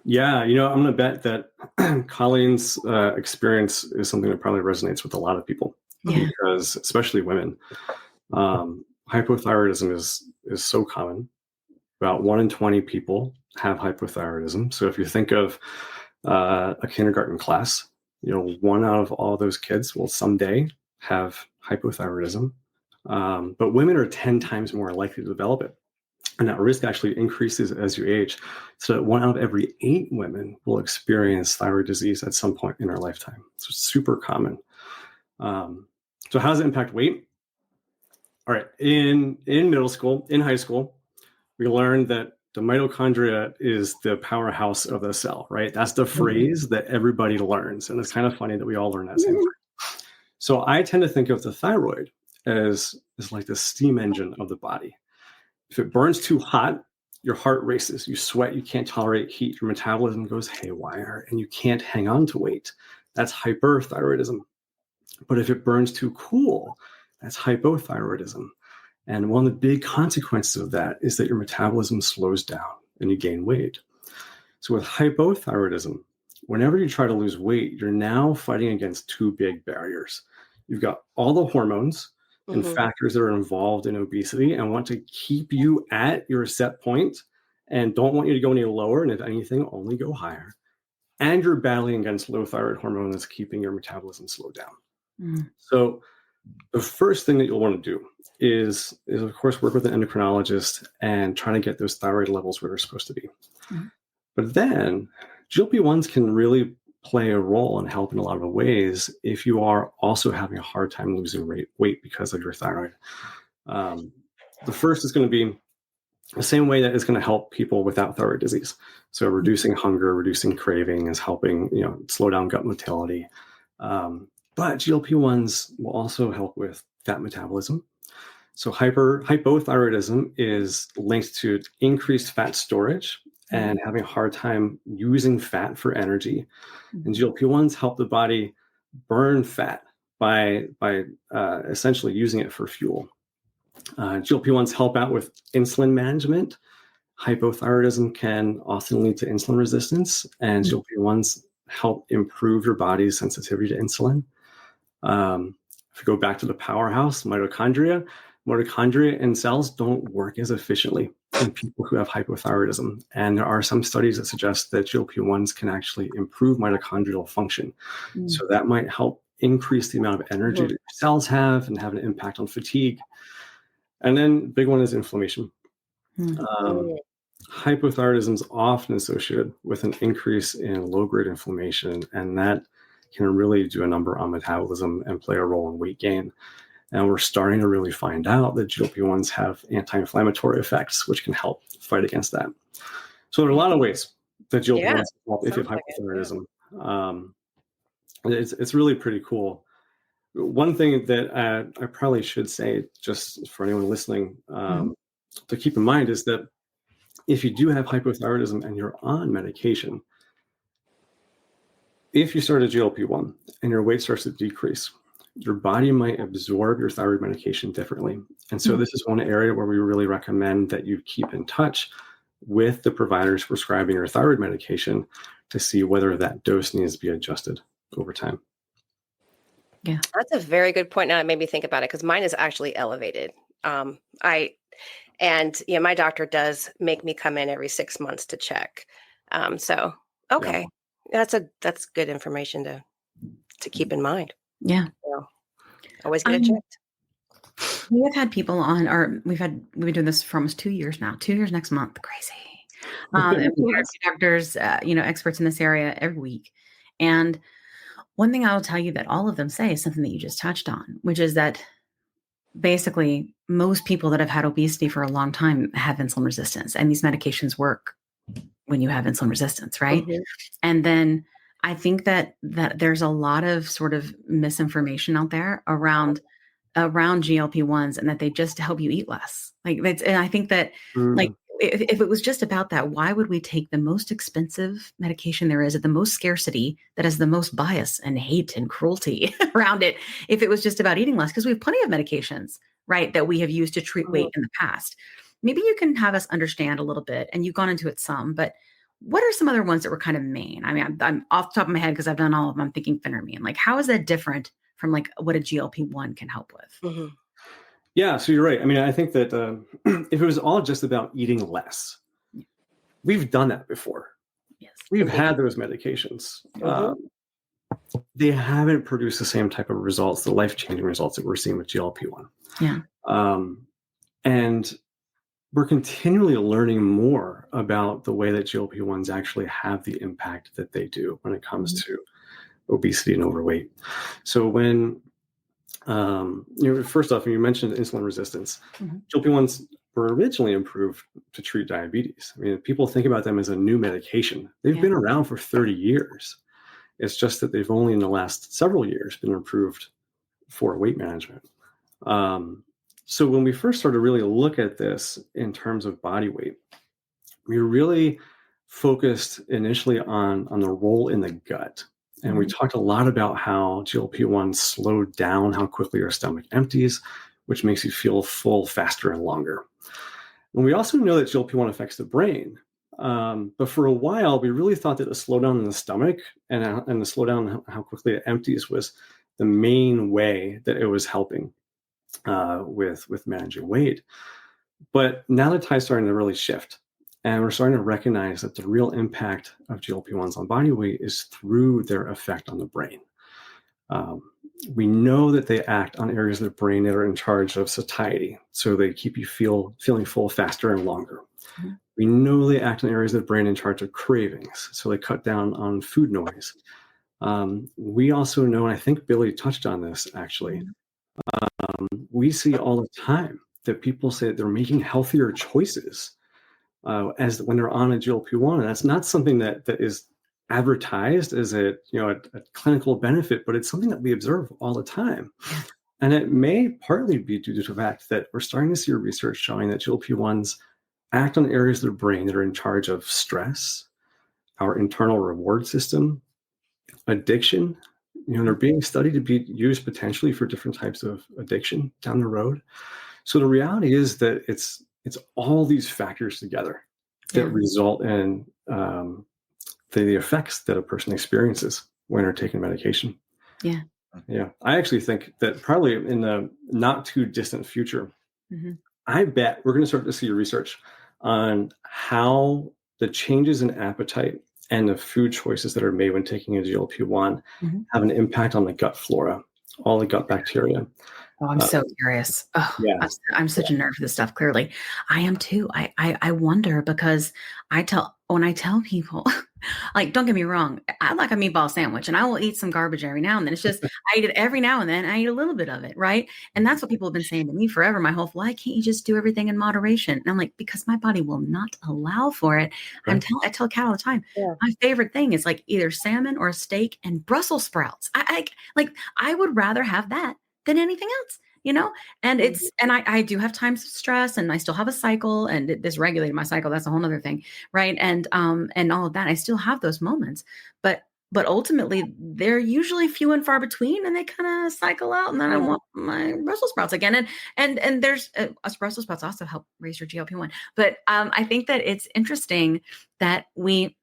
Yeah, I'm going to bet that Colleen's experience is something that probably resonates with a lot of people, because especially women. Hypothyroidism is so common. About 1 in 20 people have hypothyroidism. So if you think of a kindergarten class, 1 out of all those kids will someday have hypothyroidism. But women are 10 times more likely to develop it. And that risk actually increases as you age. So that 1 out of every 8 women will experience thyroid disease at some point in their lifetime. So it's super common. So how does it impact weight? All right, in middle school, in high school, we learned that the mitochondria is the powerhouse of the cell, right? That's the phrase that everybody learns. And it's kind of funny that we all learn that same phrase. So I tend to think of the thyroid as like the steam engine of the body. If it burns too hot, your heart races, you sweat, you can't tolerate heat, your metabolism goes haywire, and you can't hang on to weight. That's hyperthyroidism. But if it burns too cool, that's hypothyroidism. And one of the big consequences of that is that your metabolism slows down and you gain weight. So with hypothyroidism, whenever you try to lose weight, you're now fighting against two big barriers. You've got all the hormones and factors that are involved in obesity and want to keep you at your set point and don't want you to go any lower, and if anything, only go higher. And you're battling against low thyroid hormone that's keeping your metabolism slowed down. So the first thing that you'll want to do is of course, work with an endocrinologist and try to get those thyroid levels where they're supposed to be. But then GLP-1s can really play a role and help in a lot of ways if you are also having a hard time losing weight because of your thyroid. The first is going to be the same way that it's going to help people without thyroid disease. So reducing hunger, reducing craving is helping, slow down gut motility. But GLP-1s will also help with fat metabolism. So hypothyroidism is linked to increased fat storage and having a hard time using fat for energy. And GLP-1s help the body burn fat by essentially using it for fuel. GLP-1s help out with insulin management. Hypothyroidism can often lead to insulin resistance, and GLP-1s help improve your body's sensitivity to insulin. If you go back to the powerhouse, mitochondria and cells don't work as efficiently in people who have hypothyroidism. And there are some studies that suggest that GLP-1s can actually improve mitochondrial function. So that might help increase the amount of energy that your cells have and have an impact on fatigue. And then the big one is inflammation. Hypothyroidism is often associated with an increase in low-grade inflammation, and that can really do a number on metabolism and play a role in weight gain. And we're starting to really find out that GLP-1s have anti-inflammatory effects, which can help fight against that. So there are a lot of ways that GLP-1s help if you have hypothyroidism. It's really pretty cool. One thing that I probably should say, just for anyone listening, to keep in mind is that if you do have hypothyroidism and you're on medication, if you start a GLP-1 and your weight starts to decrease, your body might absorb your thyroid medication differently. And so this is one area where we really recommend that you keep in touch with the providers prescribing your thyroid medication to see whether that dose needs to be adjusted over time. Yeah, that's a very good point. Now it made me think about it because mine is actually elevated. My doctor does make me come in every 6 months to check. Okay, that's good information to keep in mind. Yeah, so, always get it checked. We have had people on we've been doing this for almost 2 years now. 2 years next month, crazy. And we have doctors, experts in this area every week, and one thing I'll tell you that all of them say is something that you just touched on, which is that basically most people that have had obesity for a long time have insulin resistance, and these medications work when you have insulin resistance, right? And then I think that there's a lot of sort of misinformation out there around GLP-1s, and that they just help you eat less. And I think that if it was just about that, why would we take the most expensive medication there is at the most scarcity that has the most bias and hate and cruelty around it, if it was just about eating less? Because we have plenty of medications, right, that we have used to treat weight in the past. Maybe you can have us understand a little bit, and you've gone into it some, but what are some other ones that were kind of main? I mean, I'm off the top of my head because I've done all of them. I'm thinking phentermine. Like, how is that different from like what a GLP-1 can help with? Yeah, so you're right. I mean, I think that if it was all just about eating less, we've done that before. Yes, we've had those medications. They haven't produced the same type of results, the life-changing results that we're seeing with GLP-1. Yeah. And we're continually learning more about the way that GLP-1s actually have the impact that they do when it comes to obesity and overweight. So when, first off, when you mentioned insulin resistance, GLP-1s were originally approved to treat diabetes. I mean, people think about them as a new medication. They've been around for 30 years. It's just that they've only in the last several years been approved for weight management. So when we first started to really look at this in terms of body weight, we really focused initially on the role in the gut And we talked a lot about how GLP-1 slow down how quickly your stomach empties, which makes you feel full faster and longer. And we also know that GLP-1 affects the brain. But for a while, we really thought that the slowdown in the stomach and the slowdown how quickly it empties was the main way that it was helping with managing weight. But now the tide's starting to really shift. And we're starting to recognize that the real impact of GLP-1s on body weight is through their effect on the brain. We know that they act on areas of the brain that are in charge of satiety. So they keep you feeling full faster and longer. Mm-hmm. We know they act on areas of the brain in charge of cravings. So they cut down on food noise. We also know, and I think Billy touched on this actually, we see all the time that people say that they're making healthier choices as when they're on a GLP-1. And that's not something that is advertised as a clinical benefit, but it's something that we observe all the time. And it may partly be due to the fact that we're starting to see research showing that GLP-1s act on areas of the brain that are in charge of stress, our internal reward system, addiction. They're being studied to be used potentially for different types of addiction down the road. So the reality is that it's all these factors together that result in the effects that a person experiences when they're taking medication. Yeah. I actually think that probably in the not too distant future, I bet we're going to start to see research on how the changes in appetite and the food choices that are made when taking a GLP-1 have an impact on the gut flora, all the gut bacteria. Oh, I'm so curious. Oh, yeah. I'm such a nerd for this stuff. Clearly, I am too. I wonder because when I tell people, like, don't get me wrong, I like a meatball sandwich and I will eat some garbage every now and then. It's just, I eat it every now and then. I eat a little bit of it. Right. And that's what people have been saying to me forever. My whole life, why can't you just do everything in moderation? And I'm like, because my body will not allow for it. Right. I tell Kat all the time, my favorite thing is like either salmon or a steak and Brussels sprouts. I would rather have that than anything else, and I do have times of stress and I still have a cycle and this regulated my cycle. That's a whole other thing. Right. And all of that, I still have those moments, but ultimately they're usually few and far between and they kind of cycle out. And then I want my Brussels sprouts again. And there's Brussels sprouts also help raise your GLP-1. But I think that it's interesting that we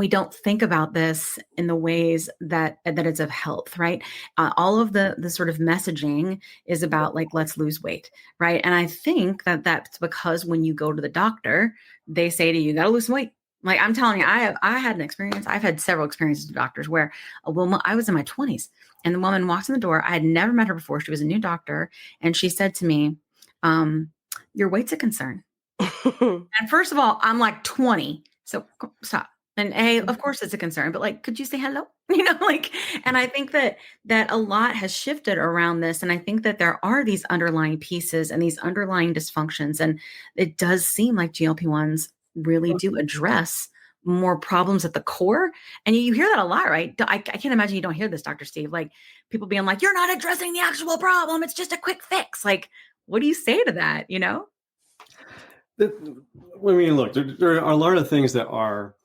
don't think about this in the ways that it's of health, right? All of the sort of messaging is about like, let's lose weight, right? And I think that that's because when you go to the doctor, they say to you, you got to lose weight. Like I'm telling you, I had an experience. I've had several experiences with doctors where a woman, I was in my 20s and the woman walks in the door. I had never met her before. She was a new doctor. And she said to me, your weight's a concern. And first of all, I'm like 20. So stop. And of course it's a concern, but like, could you say hello? And I think that a lot has shifted around this. And I think that there are these underlying pieces and these underlying dysfunctions. And it does seem like GLP-1s really do address more problems at the core. And you hear that a lot, right? I can't imagine you don't hear this, Dr. Steve, like people being like, you're not addressing the actual problem. It's just a quick fix. Like, what do you say to that? Look, there are a lot of things that are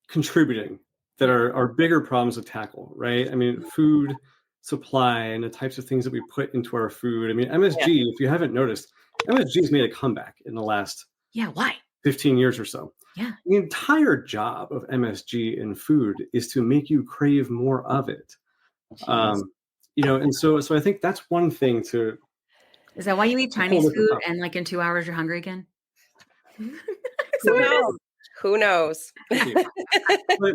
contributing that are bigger problems to tackle, right? I mean, food supply and the types of things that we put into our food. I mean, MSG, if you haven't noticed, MSG has made a comeback in the last 15 years or so. Yeah. The entire job of MSG in food is to make you crave more of it. And so I think that's one thing to. Is that why you eat Chinese food and like in 2 hours you're hungry again? Who knows? But,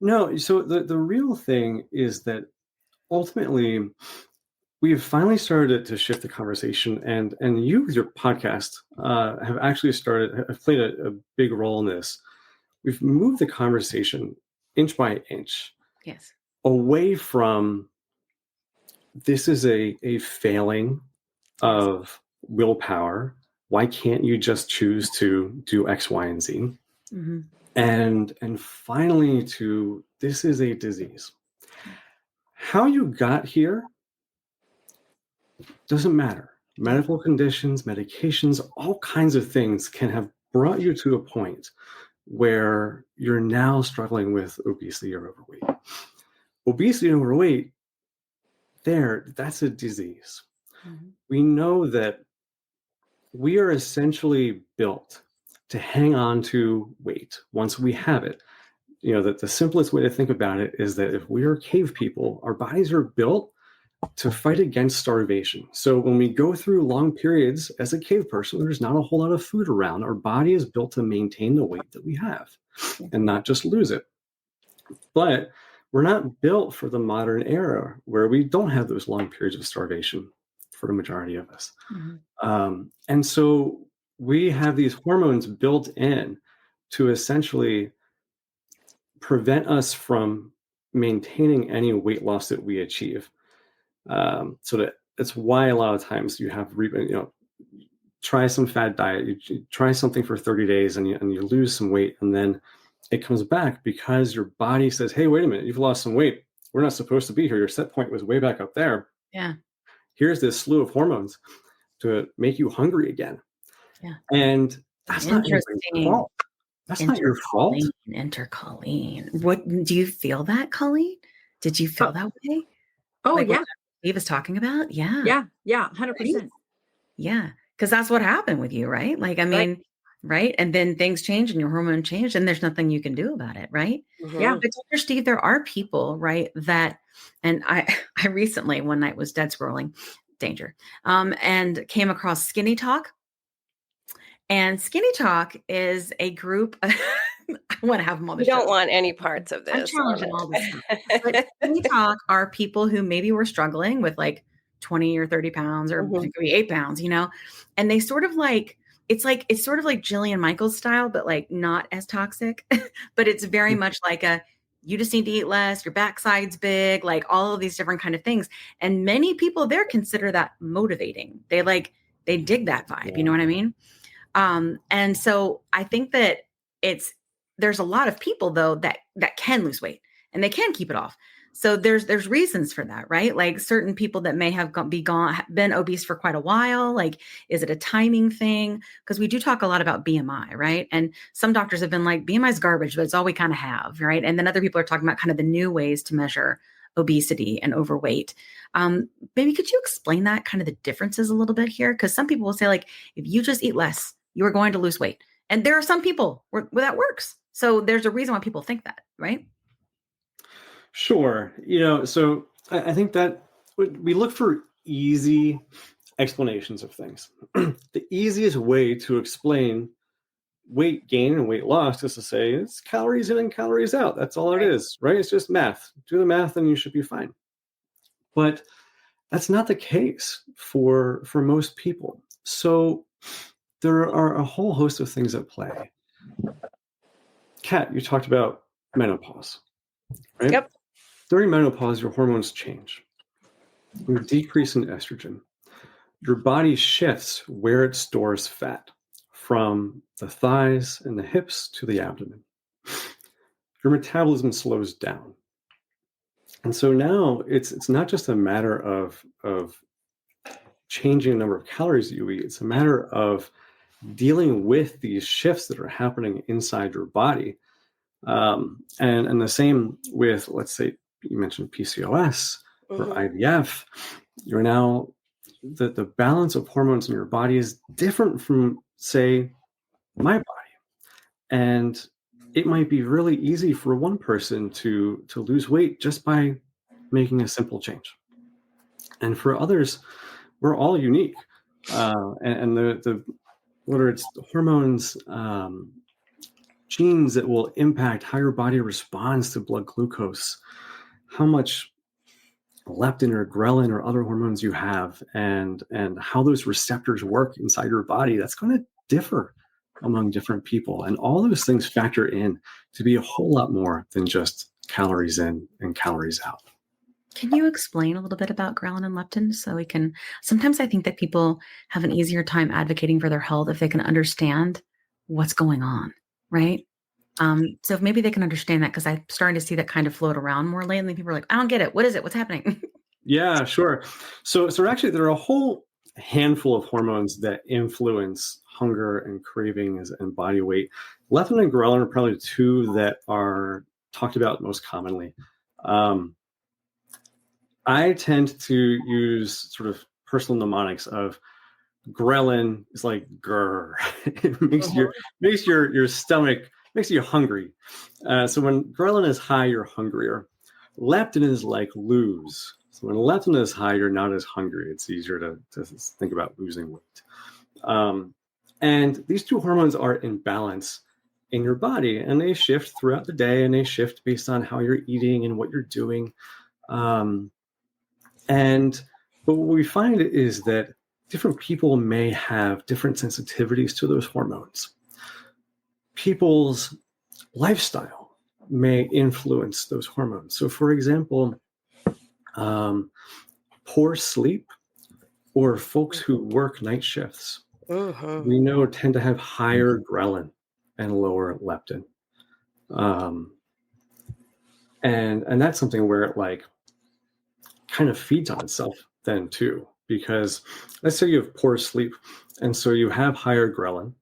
no, so the real thing is that ultimately we've finally started to shift the conversation, and you with your podcast have actually have played a big role in this. We've moved the conversation inch by inch away from this is a failing of willpower. Why can't you just choose to do X, Y, and Z? Mm-hmm. And finally to this is a disease. How you got here doesn't matter. Medical conditions, medications, all kinds of things can have brought you to a point where you're now struggling with obesity or overweight. Obesity and overweight, that's a disease. Mm-hmm. We know that we are essentially built to hang on to weight once we have it. You know, that the simplest way to think about it is that if we are cave people, our bodies are built to fight against starvation. So when we go through long periods as a cave person, there's not a whole lot of food around. Our body is built to maintain the weight that we have and not just lose it. But we're not built for the modern era where we don't have those long periods of starvation for the majority of us. Mm-hmm. And so we have these hormones built in to essentially prevent us from maintaining any weight loss that we achieve. So that's why a lot of times you have, try some fad diet, you try something for 30 days and you lose some weight, and then it comes back because your body says, hey, wait a minute, you've lost some weight. We're not supposed to be here. Your set point was way back up there. Yeah. Here's this slew of hormones to make you hungry again. Yeah. And that's not your fault. That's not your fault. Intercholine. What do you feel that, Colleen? Did you feel that way? Oh, like yeah. What Steve was talking about? Yeah. Yeah. 100%. Right? Yeah. Because that's what happened with you, right? Like, I mean, right. And then things change and your hormone changed and there's nothing you can do about it. Right. Mm-hmm. Yeah. But Dr. Steve, there are people, right, that, and I recently one night was dead scrolling, danger, and came across Skinny Talk. And Skinny Talk is a group. I want to have them on the show. You don't want any parts of this. I'm challenging all this stuff. But Skinny Talk are people who maybe were struggling with like 20 or 30 pounds, or it could be 8 pounds, and they sort of like, it's sort of like Jillian Michaels style, but like not as toxic, but it's very much like you just need to eat less, your backside's big, like all of these different kind of things. And many people there consider that motivating. They dig that vibe. Yeah. You know what I mean? And so I think that there's a lot of people though that can lose weight and they can keep it off. So there's reasons for that, right? Like certain people that may have been obese for quite a while. Like, is it a timing thing? Because we do talk a lot about BMI, right? And some doctors have been like, BMI is garbage, but it's all we kind of have, right? And then other people are talking about kind of the new ways to measure obesity and overweight. Maybe could you explain that, kind of the differences a little bit here? Because some people will say like, if you just eat less, you are going to lose weight. And there are some people where that works. So there's a reason why people think that, right? Sure. So I think that we look for easy explanations of things. The easiest way to explain weight gain and weight loss is to say it's calories in and calories out. That's all it is, right? It's just math. Do the math and you should be fine. But that's not the case for most people. So there are a whole host of things at play. Kat, you talked about menopause, right? Yep. During menopause, your hormones change. You decrease in estrogen. Your body shifts where it stores fat, from the thighs and the hips to the abdomen. Your metabolism slows down. And so now it's not just a matter of changing the number of calories that you eat. It's a matter of dealing with these shifts that are happening inside your body. And the same with, let's say, you mentioned PCOS or IVF. You're now, the balance of hormones in your body is different from, say, my body. And it might be really easy for one person to lose weight just by making a simple change. And for others, we're all unique. And the whether it's the hormones, genes that will impact how your body responds to blood glucose, how much leptin or ghrelin or other hormones you have, and how those receptors work inside your body, that's going to differ among different people. And all those things factor in to be a whole lot more than just calories in and calories out. Can you explain a little bit about ghrelin and leptin so we can, sometimes I think that people have an easier time advocating for their health if they can understand what's going on, right? So if maybe they can understand that, because I'm starting to see that kind of float around more lately. People are like, I don't get it. What is it? What's happening? Yeah, sure. So actually there are a whole handful of hormones that influence hunger and cravings and body weight Leptin and ghrelin are probably two that are talked about most commonly. I tend to use sort of personal mnemonics of ghrelin is like grr. It makes your stomach, makes you hungry. So when ghrelin is high, you're hungrier. Leptin is like lose. So when leptin is high, you're not as hungry. It's easier to think about losing weight. And these two hormones are in balance in your body, and they shift throughout the day, and they shift based on how you're eating and what you're doing. But what we find is that different people may have different sensitivities to those hormones. People's lifestyle may influence those hormones. So, for example, poor sleep or folks who work night shifts, we know tend to have higher ghrelin and lower leptin. And that's something where it like kind of feeds on itself then too, because let's say you have poor sleep and so you have higher ghrelin,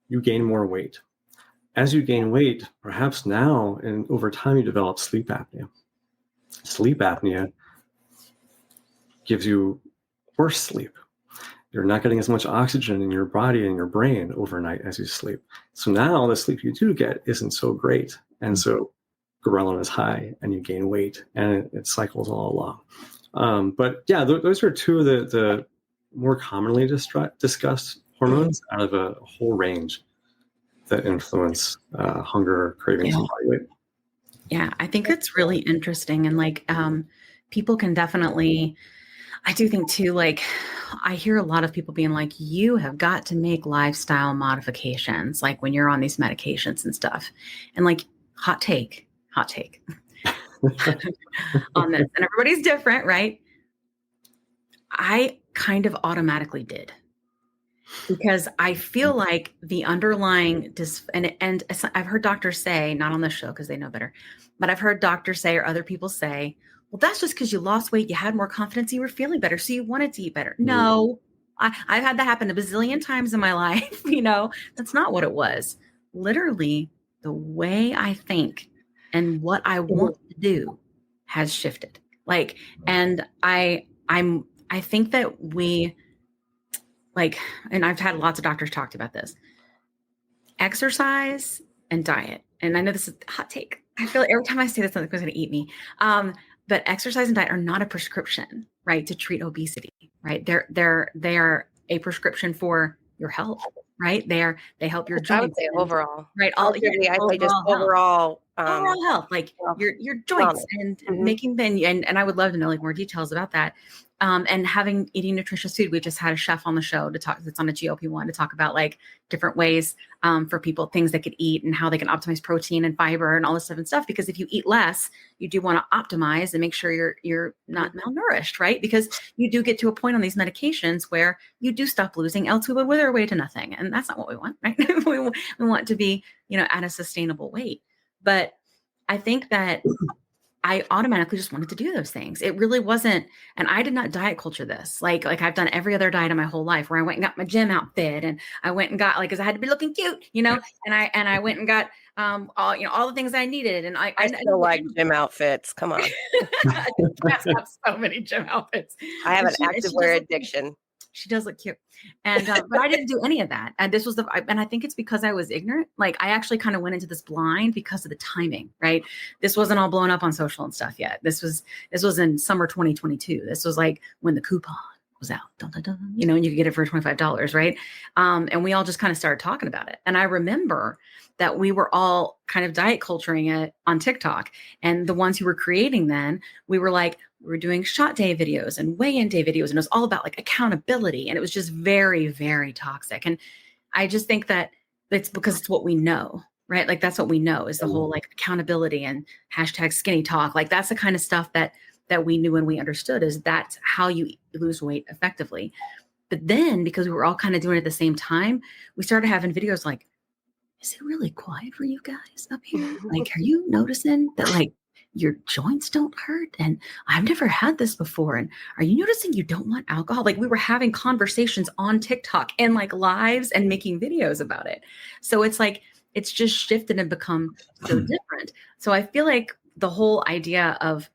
you gain more weight. As you gain weight, perhaps now and over time you develop sleep apnea. Sleep apnea gives you worse sleep. You're not getting as much oxygen in your body and your brain overnight as you sleep. So now the sleep you do get isn't so great. And so ghrelin is high and you gain weight, and it cycles all along. But yeah, those are two of the more commonly discussed hormones out of a whole range that influence hunger, cravings, and body weight. Yeah, I think it's really interesting. And like people can definitely, I do think too, like I hear a lot of people being like, you have got to make lifestyle modifications, like when you're on these medications and stuff. And like hot take on this. And everybody's different, right? I kind of automatically did. Because I feel like the underlying and I've heard doctors say, not on this show because they know better, but I've heard doctors say or other people say, well, that's just because you lost weight, you had more confidence, you were feeling better, so you wanted to eat better. No, I've had that happen a bazillion times in my life. That's not what it was. Literally, the way I think and what I want to do has shifted. Like, and I think that we, like, and I've had lots of doctors talk about this, exercise and diet. And I know this is a hot take. I feel like every time I say this, something's going to eat me. But exercise and diet are not a prescription, right, to treat obesity, right? They are a prescription for your health, right? They help your joints. I would say overall, right? I say just overall health, like your joints and making them. And I would love to know like more details about that. And eating nutritious food. We just had a chef on the show to talk, that's on a GLP-1, to talk about like different ways for people, things they could eat and how they can optimize protein and fiber and all this stuff. Because if you eat less, you do want to optimize and make sure you're not malnourished, right? Because you do get to a point on these medications where you do stop losing, else we would wither away to nothing. And that's not what we want, right? we want to be, at a sustainable weight. But I think that I automatically just wanted to do those things. It really wasn't, and I did not diet culture this. Like I've done every other diet in my whole life, where I went and got my gym outfit, and I went and got because I had to be looking cute, and I went and got all the things I needed. And I still like gym outfits. Come on, I have so many gym outfits. I have an activewear addiction. She does look cute. And, but I didn't do any of that. And and I think it's because I was ignorant. Like I actually kind of went into this blind because of the timing, right? This wasn't all blown up on social and stuff yet. This was in summer 2022. This was like when the coupon was out, dun, dun, dun, and you could get it for $25, right? And we all just kind of started talking about it. And I remember that we were all kind of diet culturing it on TikTok. And the ones who were creating then, we were doing shot day videos and weigh-in day videos. And it was all about like accountability. And it was just very, very toxic. And I just think that it's because it's what we know, right? Like that's what we know is the whole like accountability and hashtag skinny talk. Like that's the kind of stuff that we knew and we understood is that's how you lose weight effectively. But then because we were all kind of doing it at the same time, we started having videos like, is it really quiet for you guys up here? Like, are you noticing that like your joints don't hurt. And I've never had this before. And are you noticing you don't want alcohol? Like we were having conversations on TikTok and like lives and making videos about it. So it's like, it's just shifted and become so different. So I feel like the whole idea of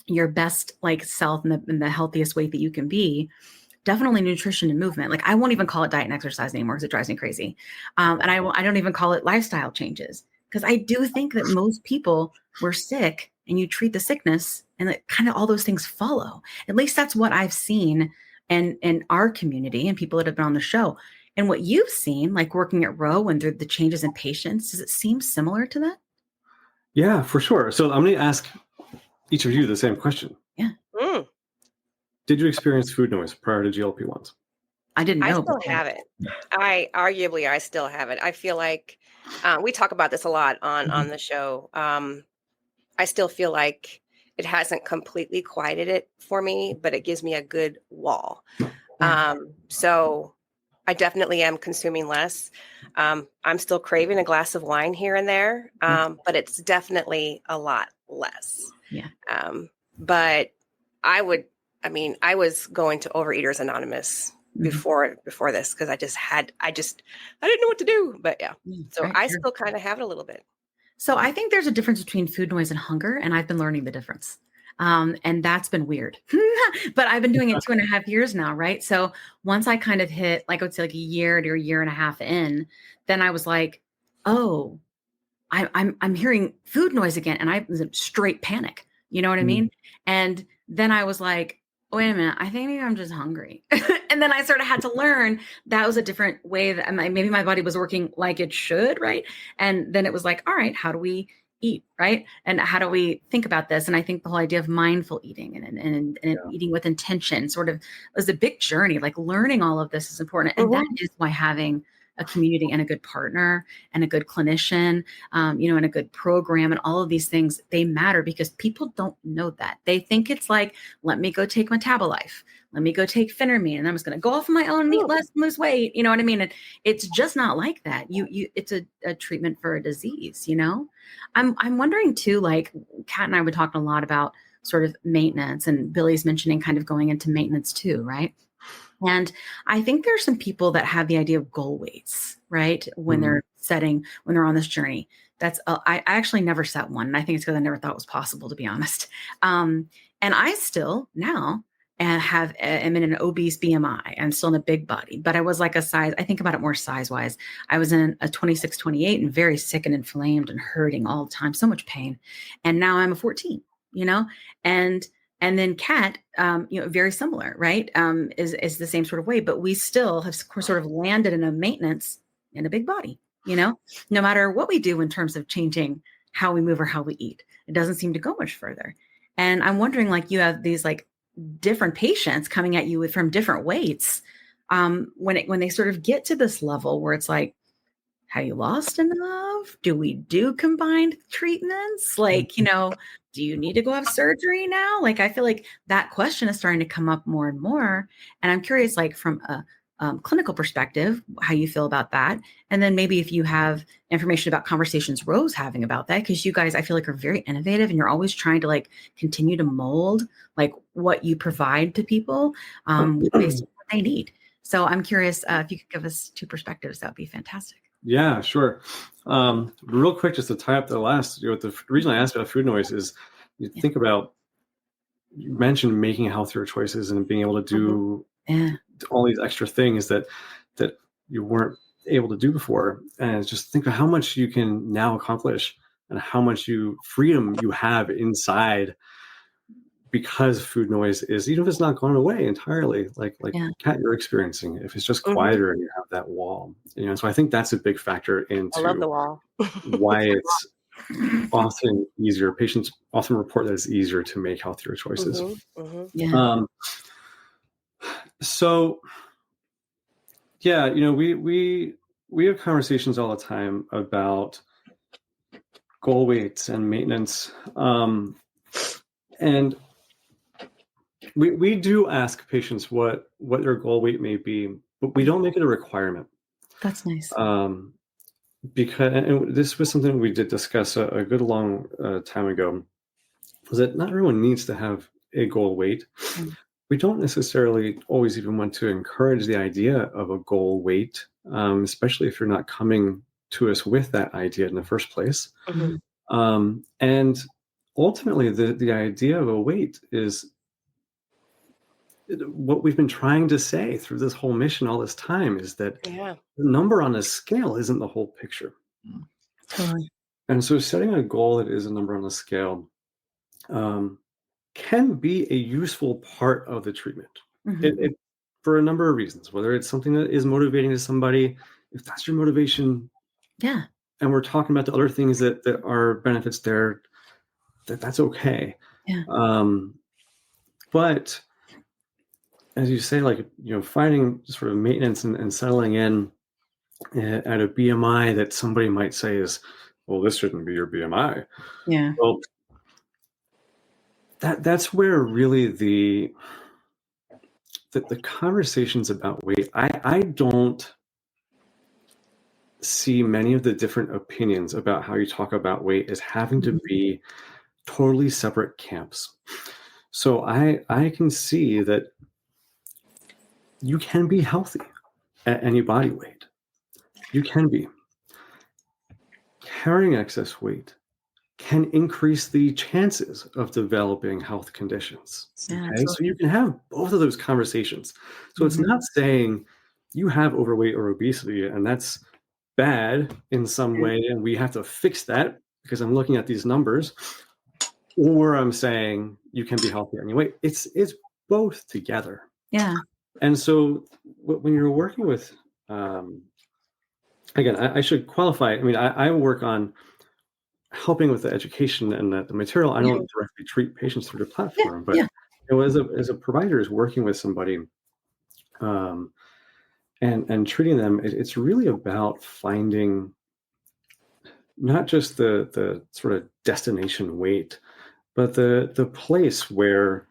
your best like self in the healthiest way that you can be, definitely nutrition and movement. Like I won't even call it diet and exercise anymore because it drives me crazy. And I don't even call it lifestyle changes because I do think that most people were sick and you treat the sickness and that kind of all those things follow. At least that's what I've seen in our community and people that have been on the show. And what you've seen, like working at Roe and the changes in patients, does it seem similar to that? Yeah, for sure. So I'm going to ask each of you the same question. Yeah. Did you experience food noise prior to GLP-1s? I didn't know. I still have it. I still have it. I feel like we talk about this a lot on the show. I still feel like it hasn't completely quieted it for me, but it gives me a good wall. So I definitely am consuming less. I'm still craving a glass of wine here and there, but it's definitely a lot less. Yeah. But I was going to Overeaters Anonymous before this because I didn't know what to do. But yeah, so I still kind of have it a little bit. So I think there's a difference between food noise and hunger, and I've been learning the difference. And that's been weird, but I've been doing it 2.5 years now. Right. So once I kind of hit, like I would say like a year to a year and a half in, then I was like, oh, I'm hearing food noise again. And I was in straight panic, you know what I mean? And then I was like, wait a minute, I think maybe I'm just hungry. And then I sort of had to learn that was a different way that maybe my body was working like it should. Right. And then it was like, all right, how do we eat, right? And how do we think about this? And I think the whole idea of mindful eating and eating with intention sort of was a big journey. Like learning all of this is important. And that is why having a community and a good partner and a good clinician, and a good program and all of these things, they matter because people don't know that. They think it's like, let me go take Metabolife. Let me go take Phenermine and I'm just going to go off on my own and eat less, lose weight. You know what I mean? And it's just not like that. It's a treatment for a disease, I'm wondering too, like Kat and I were talking a lot about sort of maintenance and Billy's mentioning kind of going into maintenance too, right? And I think there's some people that have the idea of goal weights, right? When they're on this journey. I actually never set one. And I think it's because I never thought it was possible, to be honest. And I still now am in an obese BMI. I'm still in a big body, but I was like a size, I think about it more size wise. I was in a 26, 28 and very sick and inflamed and hurting all the time, so much pain. And now I'm a 14, and then Kat, very similar, right? Is the same sort of way, but we still have sort of landed in a maintenance in a big body, no matter what we do in terms of changing how we move or how we eat, it doesn't seem to go much further. And I'm wondering, like, you have these like different patients coming at you from different weights. When they sort of get to this level where it's like, have you lost enough? Do we do combined treatments? Like, do you need to go have surgery now? Like, I feel like that question is starting to come up more and more. And I'm curious, like from a clinical perspective, how you feel about that. And then maybe if you have information about conversations Roe's having about that, because you guys, I feel like, are very innovative and you're always trying to like continue to mold like what you provide to people based on what they need. So I'm curious if you could give us two perspectives, that would be fantastic. Yeah, sure. Real quick, just to tie up the last, the reason I asked about food noise is you think about, you mentioned making healthier choices and being able to do all these extra things that you weren't able to do before. And just think of how much you can now accomplish and how much freedom you have inside, because food noise is, even if it's not gone away entirely, like Kat, you're experiencing, if it's just quieter and you have that wall, so I think that's a big factor into I love the wall. why it's often easier. Patients often report that it's easier to make healthier choices. So yeah, we have conversations all the time about goal weights and maintenance. And we do ask patients what their goal weight may be, but we don't make it a requirement. That's nice. Because, and this was something we did discuss a good long time ago. is that not everyone needs to have a goal weight. We don't necessarily always even want to encourage the idea of a goal weight, especially if you're not coming to us with that idea in the first place. And ultimately, the idea of a weight is what we've been trying to say through this whole mission all this time, is that the number on a scale isn't the whole picture. Totally. And so setting a goal that is a number on the scale can be a useful part of the treatment. It, for a number of reasons, whether it's something that is motivating to somebody, if that's your motivation, and we're talking about the other things that are benefits there, that's okay. But as you say, like, finding sort of maintenance and settling in at a BMI that somebody might say is, well, this shouldn't be your BMI. Well, that's where really the conversations about weight, I don't see many of the different opinions about how you talk about weight as having to be totally separate camps. So I can see that you can be healthy at any body weight. You can be. Carrying excess weight can increase the chances of developing health conditions. Okay? So you can have both of those conversations. So it's not saying you have overweight or obesity and that's bad in some way and we have to fix that because I'm looking at these numbers, or I'm saying you can be healthy anyway. It's both together. And so when you're working with, again, I should qualify. I mean, I work on helping with the education and the material. I don't directly treat patients through the platform, but as a provider is working with somebody and treating them, it's really about finding not just the sort of destination weight, but the place where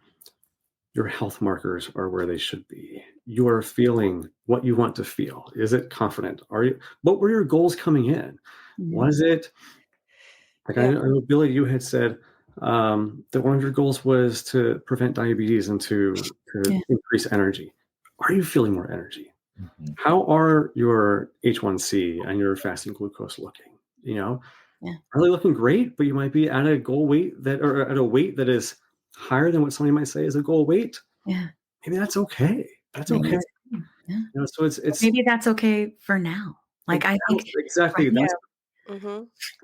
your health markers are where they should be. You are feeling what you want to feel. Is it confident? What were your goals coming in? Was it, like, I know, Billy, you had said that one of your goals was to prevent diabetes and to increase energy. Are you feeling more energy? How are your H1C and your fasting glucose looking? Are they looking great, but you might be at a goal weight or at a weight that is higher than what somebody might say is a goal weight. Maybe that's okay. That's okay. So it's maybe that's okay for now. Like, I think exactly.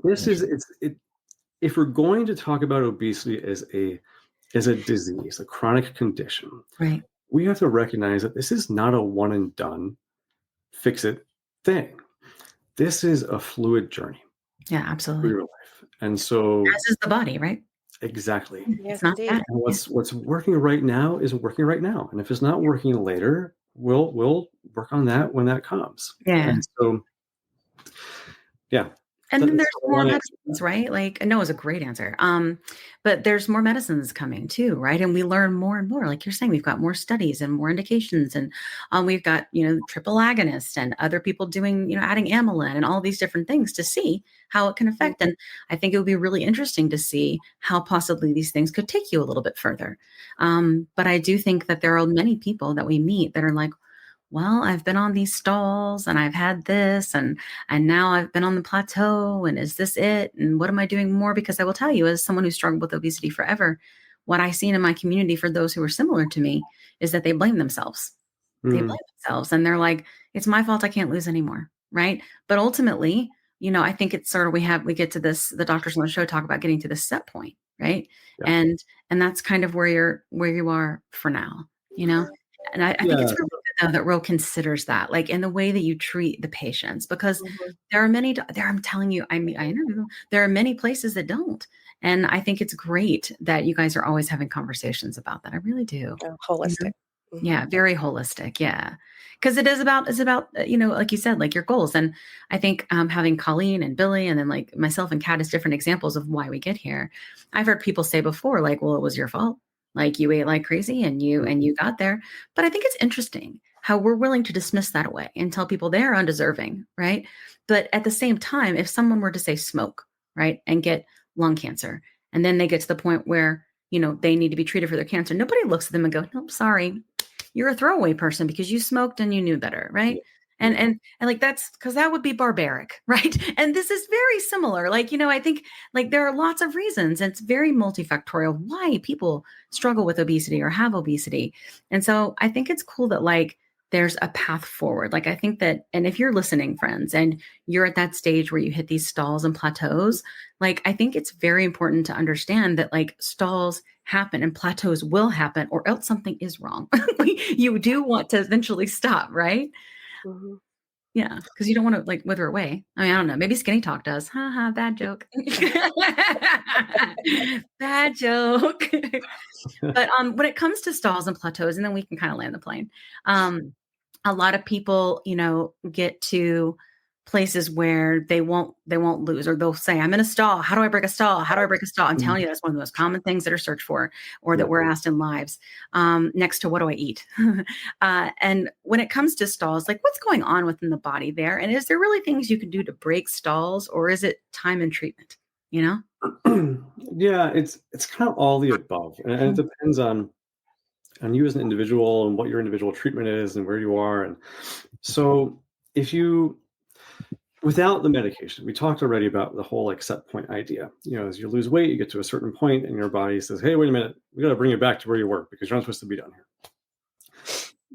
This is if we're going to talk about obesity as a disease, a chronic condition, we have to recognize that this is not a one and done, fix it thing. This is a fluid journey. Absolutely. Through your life. And so as is the body, right? Exactly. Yes, it's not indeed. bad. And what's working right now is working right now. And if it's not working later, we'll work on that when that comes. And so, And then there's more medicines, right? Like, no, is a great answer. But there's more medicines coming too, right? And we learn more and more. Like you're saying, we've got more studies and more indications, and we've got triple agonists and other people doing adding amylin and all these different things to see how it can affect. And I think it would be really interesting to see how possibly these things could take you a little bit further. But I do think that there are many people that we meet that are like, well, I've been on these stalls and I've had this and now I've been on the plateau, and is this it? And what am I doing more? Because I will tell you, as someone who struggled with obesity forever, what I've seen in my community for those who are similar to me is that they blame themselves. They blame themselves and they're like, it's my fault, I can't lose anymore. Right. But ultimately, I think it's sort of, we get to this, the doctors on the show talk about getting to this set point. Right. And that's kind of where you are for now, And I think it's really good, though, that Ro considers that, like, in the way that you treat the patients, because there are many, I'm telling you, I know there are many places that don't. And I think it's great that you guys are always having conversations about that. I really do. Holistic. Yeah, very holistic. Yeah. Because it's about, like you said, like your goals. And I think having Colleen and Billy and then like myself and Kat as different examples of why we get here. I've heard people say before, like, well, it was your fault. Like you ate like crazy and you got there. But I think it's interesting how we're willing to dismiss that away and tell people they're undeserving, right? But at the same time, if someone were to say smoke, right, and get lung cancer, and then they get to the point where, they need to be treated for their cancer. Nobody looks at them and go, nope, sorry, you're a throwaway person because you smoked and you knew better. Right. Yeah. And like, that's because that would be barbaric. Right. And this is very similar. Like, I think like there are lots of reasons. It's very multifactorial why people struggle with obesity or have obesity. And so I think it's cool that like there's a path forward. Like, I think that, and if you're listening, friends, and you're at that stage where you hit these stalls and plateaus, like, I think it's very important to understand that like stalls happen and plateaus will happen, or else something is wrong. You do want to eventually stop, right? Mm-hmm. Yeah, because you don't want to like wither away. I mean, I don't know. Maybe Skinny Talk does. Ha ha, bad joke. Bad joke. But when it comes to stalls and plateaus, and then we can kind of land the plane. A lot of people, get to places where they won't lose, or they'll say, I'm in a stall. How do I break a stall? How do I break a stall? I'm telling you, that's one of the most common things that are searched for, or that we're asked in lives, next to what do I eat? And when it comes to stalls, like what's going on within the body there? And is there really things you can do to break stalls, or is it time and treatment? Yeah, it's kind of all the above. And it depends on you as an individual and what your individual treatment is and where you are. And so if you, without the medication, we talked already about the whole like set point idea. As you lose weight, you get to a certain point and your body says, hey, wait a minute, we got to bring you back to where you were because you're not supposed to be down here.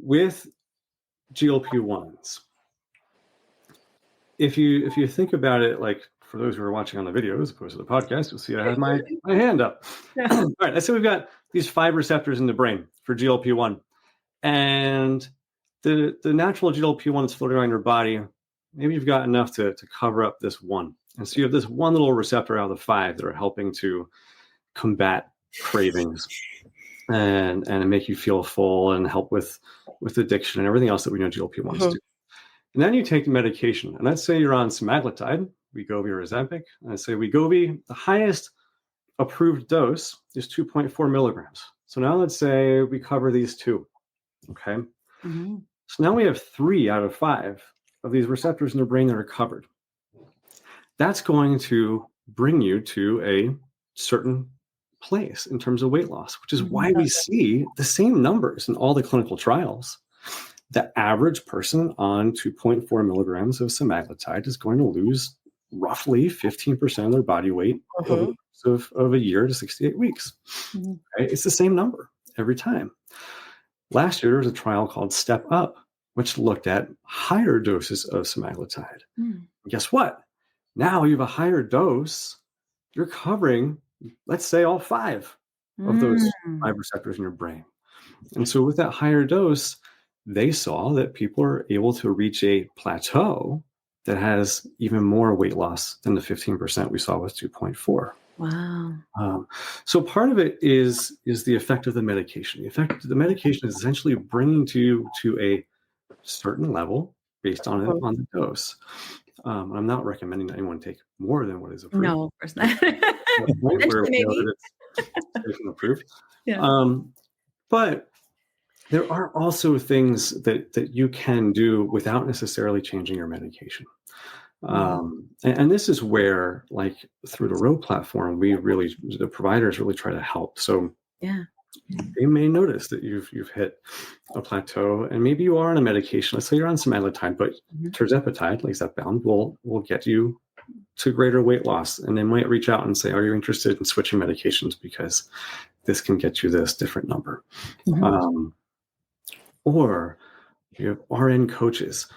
With GLP-1s, if you think about it, like for those who are watching on the video as opposed to the podcast, you'll see I have my hand up. All right, let's say we've got these 5 receptors in the brain for GLP-1, and the natural GLP-1 is floating around your body. Maybe you've got enough to cover up this one. And so you have this one little receptor out of the 5 that are helping to combat cravings and make you feel full and help with addiction and everything else that we know GLP-1s do. And then you take the medication. And let's say you're on Semaglutide, wegovy or Ozempic. And let's say wegovy, the highest approved dose is 2.4 milligrams. So now let's say we cover these 2. Okay. Mm-hmm. So now we have 3 out of 5 of these receptors in the brain that are covered. That's going to bring you to a certain place in terms of weight loss, which is why we see the same numbers in all the clinical trials. The average person on 2.4 milligrams of semaglutide is going to lose roughly 15% of their body weight over the course of a year to 68 weeks. Mm-hmm. Okay? It's the same number every time. Last year, there was a trial called Step Up, which looked at higher doses of semaglutide. Guess what? Now you have a higher dose. You're covering, let's say, all 5 of those 5 receptors in your brain. And so with that higher dose, they saw that people are able to reach a plateau that has even more weight loss than the 15% we saw with 2.4. Wow. So part of it is the effect of the medication. The effect of the medication is essentially bringing you to a certain level based on the dose. I'm not recommending that anyone take more than what is approved. No, of course not. Where we know that it's approved. Yeah. But there are also things that you can do without necessarily changing your medication. And this is where, like, through the Row platform, the providers really try to help. So they may notice that you've hit a plateau, and maybe you are on a medication. Let's say you're on semaglutide, but Tirzepatide, like Zepbound, will get you to greater weight loss. And they might reach out and say, are you interested in switching medications because this can get you this different number? Or you have RN coaches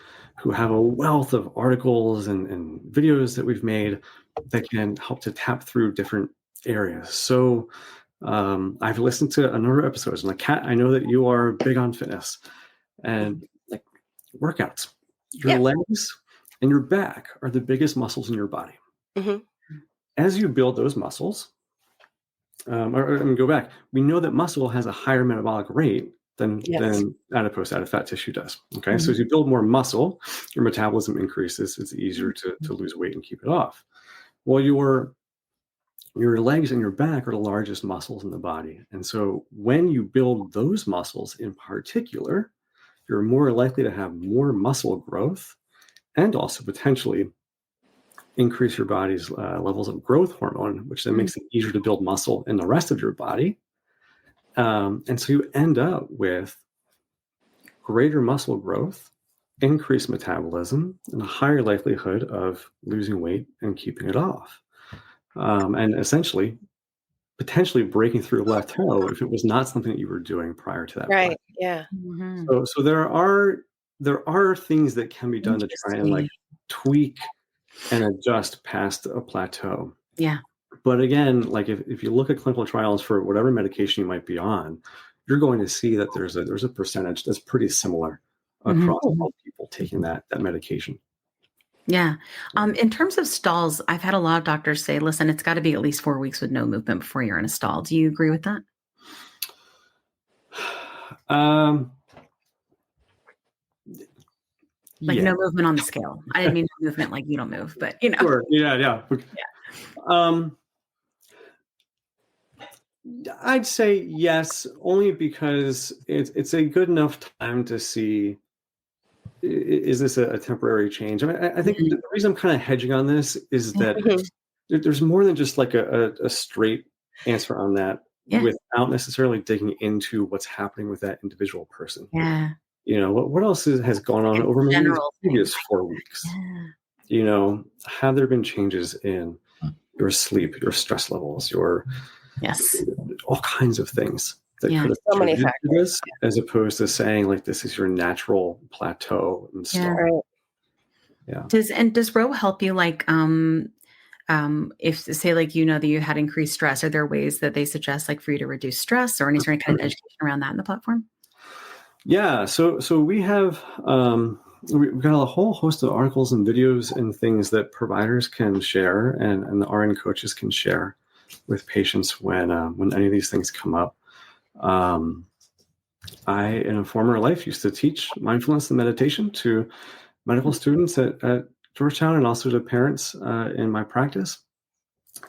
who have a wealth of articles and videos that we've made that can help to tap through different areas. So I've listened to a number of episodes, and like Kat, I know that you are big on fitness and like workouts. Your legs and your back are the biggest muscles in your body. As you build those muscles, go back, we know that muscle has a higher metabolic rate than adipose out of fat tissue does. Okay. So as you build more muscle, your metabolism increases. It's easier to lose weight and keep it off. Well, your legs and your back are the largest muscles in the body. And so when you build those muscles in particular, you're more likely to have more muscle growth and also potentially increase your body's levels of growth hormone, which then makes it easier to build muscle in the rest of your body. And so you end up with greater muscle growth, increased metabolism, and a higher likelihood of losing weight and keeping it off. And essentially, potentially breaking through a plateau if it was not something that you were doing prior to that. Right. Yeah. So there are things that can be done to try and like tweak and adjust past a plateau. Yeah. But again, like if you look at clinical trials for whatever medication you might be on, you're going to see that there's a percentage that's pretty similar across all people taking that medication. Yeah. In terms of stalls, I've had a lot of doctors say, listen, it's got to be at least 4 weeks with no movement before you're in a stall. Do you agree with that? Like no movement on the scale. I didn't mean no movement like you don't move, but you know. Sure. Yeah. I'd say yes, only because it's a good enough time to see, is this a temporary change? I mean, I think the reason I'm kind of hedging on this is that there's more than just like a straight answer on that without necessarily digging into what's happening with that individual person. Yeah. You know, what else has gone on over maybe the previous 4 weeks? Yeah. You know, have there been changes in your sleep, your stress levels, your all kinds of things that could have so many factors, this, as opposed to saying like this is your natural plateau and stuff. Yeah. Does Ro help you like if say like you know that you had increased stress? Are there ways that they suggest like for you to reduce stress, or any kind of education around that in the platform? Yeah, so we have we've got a whole host of articles and videos and things that providers can share and the RN coaches can share with patients when any of these things come up. I, in a former life, used to teach mindfulness and meditation to medical students at Georgetown and also to parents in my practice,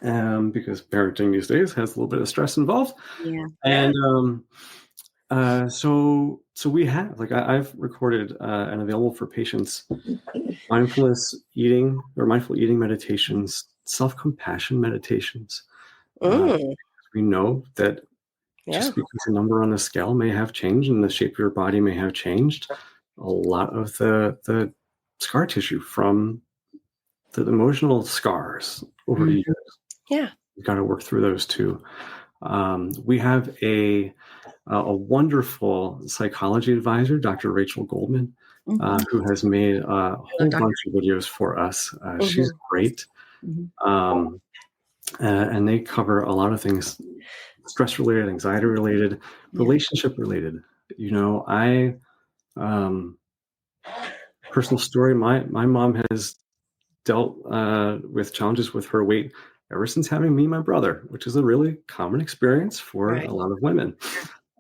because parenting these days has a little bit of stress involved. Yeah. And so we have, like, I've recorded and available for patients mindfulness eating or mindful eating meditations, self-compassion meditations. We know that just because a number on the scale may have changed and the shape of your body may have changed, a lot of the scar tissue from the emotional scars over the years. Yeah. We've got to work through those too. We have a wonderful psychology advisor, Dr. Rachel Goldman, who has made a whole bunch of videos for us. She's great. And they cover a lot of things, stress related, anxiety related, relationship related. You know, personal story, my mom has dealt with challenges with her weight ever since having me and my brother, which is a really common experience for a lot of women.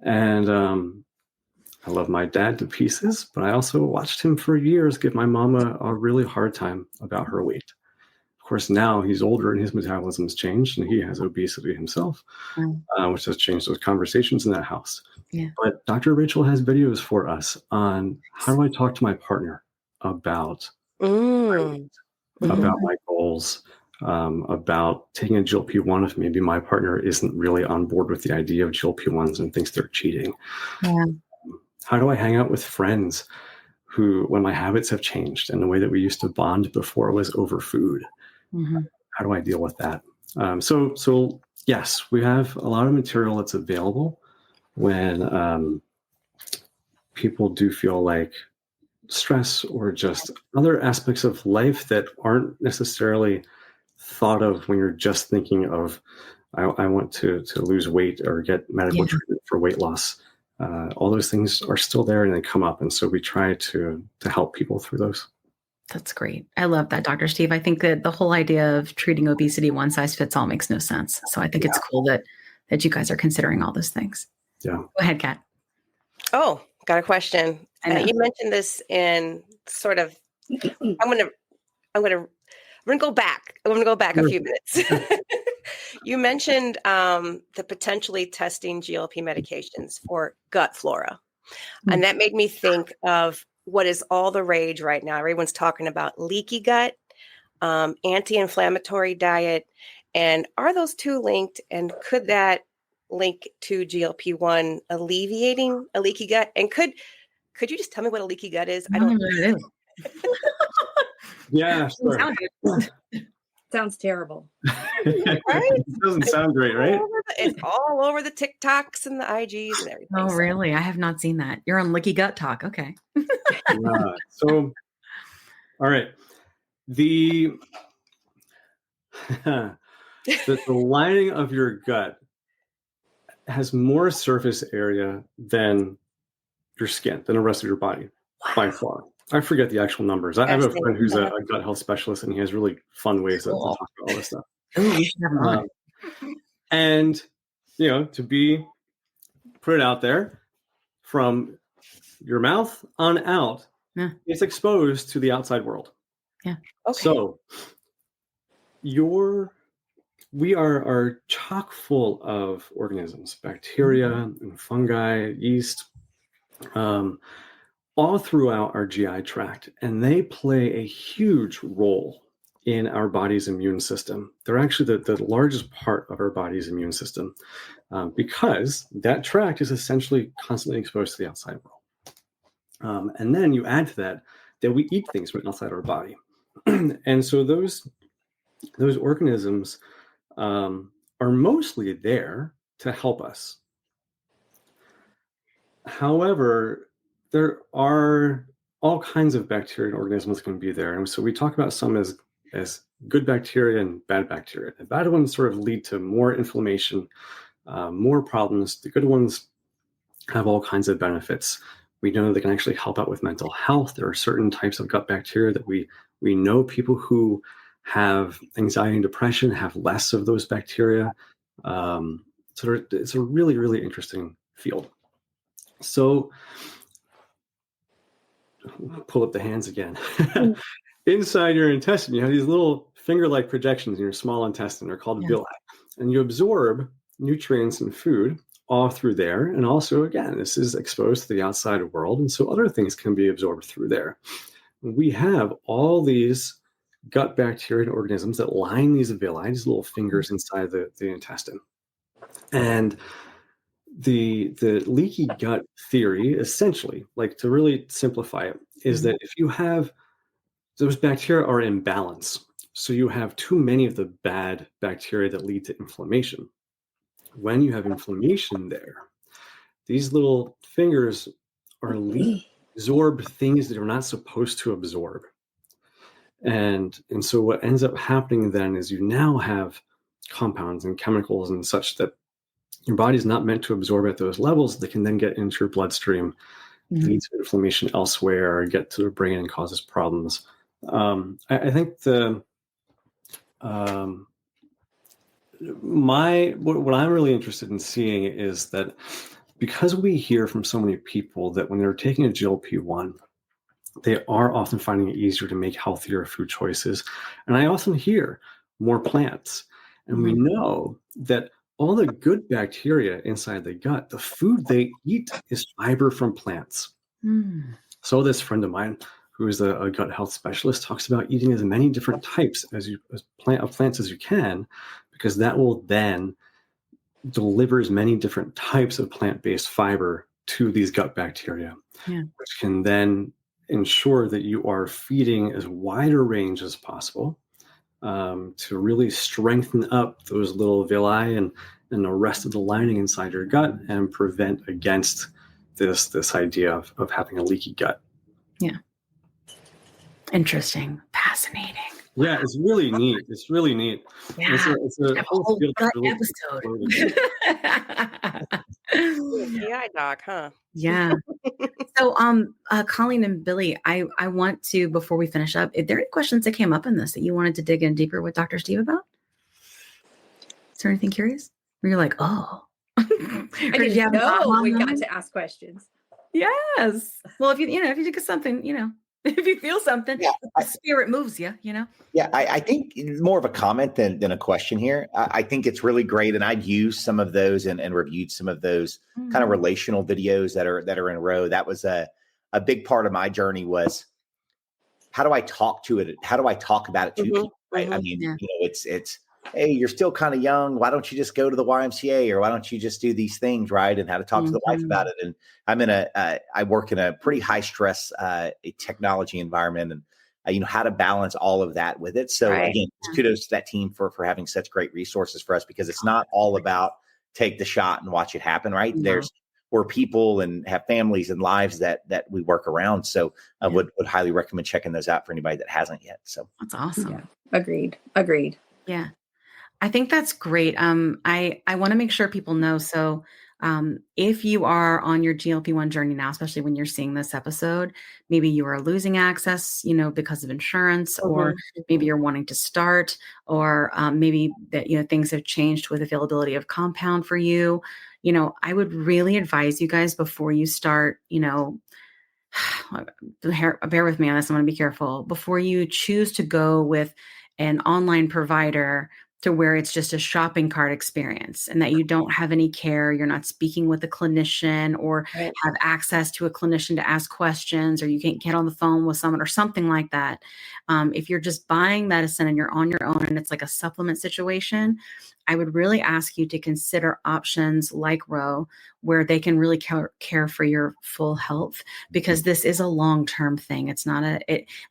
And I love my dad to pieces, but I also watched him for years give my mom a really hard time about her weight. Of course, now he's older and his metabolism's changed and he has obesity himself, which has changed those conversations in that house. Yeah. But Dr. Rachel has videos for us on how do I talk to my partner about about my goals, about taking a GLP-1 if maybe my partner isn't really on board with the idea of GLP-1s and thinks they're cheating. Yeah. How do I hang out with friends who, when my habits have changed and the way that we used to bond before was over food? How do I deal with that? So yes, we have a lot of material that's available when people do feel like stress or just other aspects of life that aren't necessarily thought of when you're just thinking of, I want to lose weight or get medical treatment for weight loss. All those things are still there and they come up. And so we try to help people through those. That's great. I love that, Dr. Steve. I think that the whole idea of treating obesity one size fits all makes no sense. So I think it's cool that you guys are considering all those things. Yeah. Go ahead, Kat. Oh, got a question. You mentioned this in sort of, I'm going to go back. I'm going to go back a few minutes. You mentioned the potentially testing GLP medications for gut flora. And that made me think of what is all the rage right now. Everyone's talking about leaky gut. anti-inflammatory diet, and are those two linked? And could that link to GLP-1 alleviating a leaky gut? And could you just tell me what a leaky gut is? I don't know what it is. Yeah, sure. Sounds terrible. Right? It doesn't sound great, right? It's all over the TikToks and the IGs and everything. Oh, really? I have not seen that. You're on Licky Gut Talk. Okay. So, all right. The lining of your gut has more surface area than your skin, than the rest of your body, by far. I forget the actual numbers. I have a friend who's a gut health specialist, and he has really fun ways to talk about all this stuff. Ooh, we should have him on. And, to put it out there, from your mouth on out, it's exposed to the outside world. Yeah. Okay. So we are chock full of organisms, bacteria and fungi, yeast, all throughout our GI tract, and they play a huge role in our body's immune system. They're actually the largest part of our body's immune system, because that tract is essentially constantly exposed to the outside world. And then you add to that we eat things from outside our body. And so those organisms are mostly there to help us. However, there are all kinds of bacteria and organisms can be there. And so we talk about some as good bacteria and bad bacteria. The bad ones sort of lead to more inflammation, more problems. The good ones have all kinds of benefits. We know they can actually help out with mental health. There are certain types of gut bacteria that we know people who have anxiety and depression have less of those bacteria. So it's a really, really interesting field. So pull up the hands again. Inside your intestine, you have these little finger-like projections in your small intestine. They're called villi. And you absorb nutrients and food all through there. And also, again, this is exposed to the outside world. And so other things can be absorbed through there. We have all these gut bacteria and organisms that line these villi, these little fingers inside the intestine. And the leaky gut theory, essentially, like to really simplify it, is that if you have those bacteria are in balance, so you have too many of the bad bacteria that lead to inflammation. When you have inflammation there, these little fingers are absorb things that are not supposed to absorb. And so what ends up happening then is you now have compounds and chemicals and such that your body's not meant to absorb at those levels. They can then get into your bloodstream, lead to inflammation elsewhere, or get to the brain and causes problems. I think what I'm really interested in seeing is that because we hear from so many people that when they're taking a GLP-1, they are often finding it easier to make healthier food choices. And I often hear more plants. And we know that all the good bacteria inside the gut, the food they eat is fiber from plants. So this friend of mine, who is a gut health specialist, talks about eating as many different types of plants as you can, because that will then deliver as many different types of plant-based fiber to these gut bacteria, which can then ensure that you are feeding as wide a range as possible to really strengthen up those little villi and the rest of the lining inside your gut and prevent against this idea of having a leaky gut. Yeah. Interesting. Fascinating. Yeah, it's really neat. It's really neat. Yeah. It's a whole gut really episode. GI doc, huh? Yeah. So, Colleen and Billy, I want to, before we finish up, if there are any questions that came up in this that you wanted to dig in deeper with Dr. Steve about? Is there anything curious? Where you're like, oh. I didn't know we got to ask questions. Yes. Well, if you think of something, if you feel something, the spirit moves you, Yeah, I think it's more of a comment than a question here. I think it's really great, and I'd used some of those and reviewed some of those kind of relational videos that are in a row. That was a big part of my journey, was how do I talk to it? How do I talk about it to Mhm, people? Right? I mhm. mean, Yeah. it's, hey, you're still kind of young. Why don't you just go to the YMCA, or why don't you just do these things? Right. And how to talk to the wife about it. And I work in a pretty high stress technology environment, and how to balance all of that with it. So Right. again, kudos to that team for having such great resources for us, because it's not all about take the shot and watch it happen. Right. No. We're people and have families and lives that we work around. So I would highly recommend checking those out for anybody that hasn't yet. So That's awesome. Yeah. Agreed. Yeah. I think that's great. I want to make sure people know. So, if you are on your GLP-1 journey now, especially when you're seeing this episode, maybe you are losing access, because of insurance, or maybe you're wanting to start, or maybe that, things have changed with availability of compound for you. I would really advise you guys before you start, bear with me on this. I'm going to be careful. Before you choose to go with an online provider to where it's just a shopping cart experience and that you don't have any care, you're not speaking with a clinician or Right. have access to a clinician to ask questions, or you can't get on the phone with someone or something like that. If you're just buying medicine and you're on your own and it's like a supplement situation, I would really ask you to consider options like Ro, where they can really care for your full health, because this is a long-term thing. It's not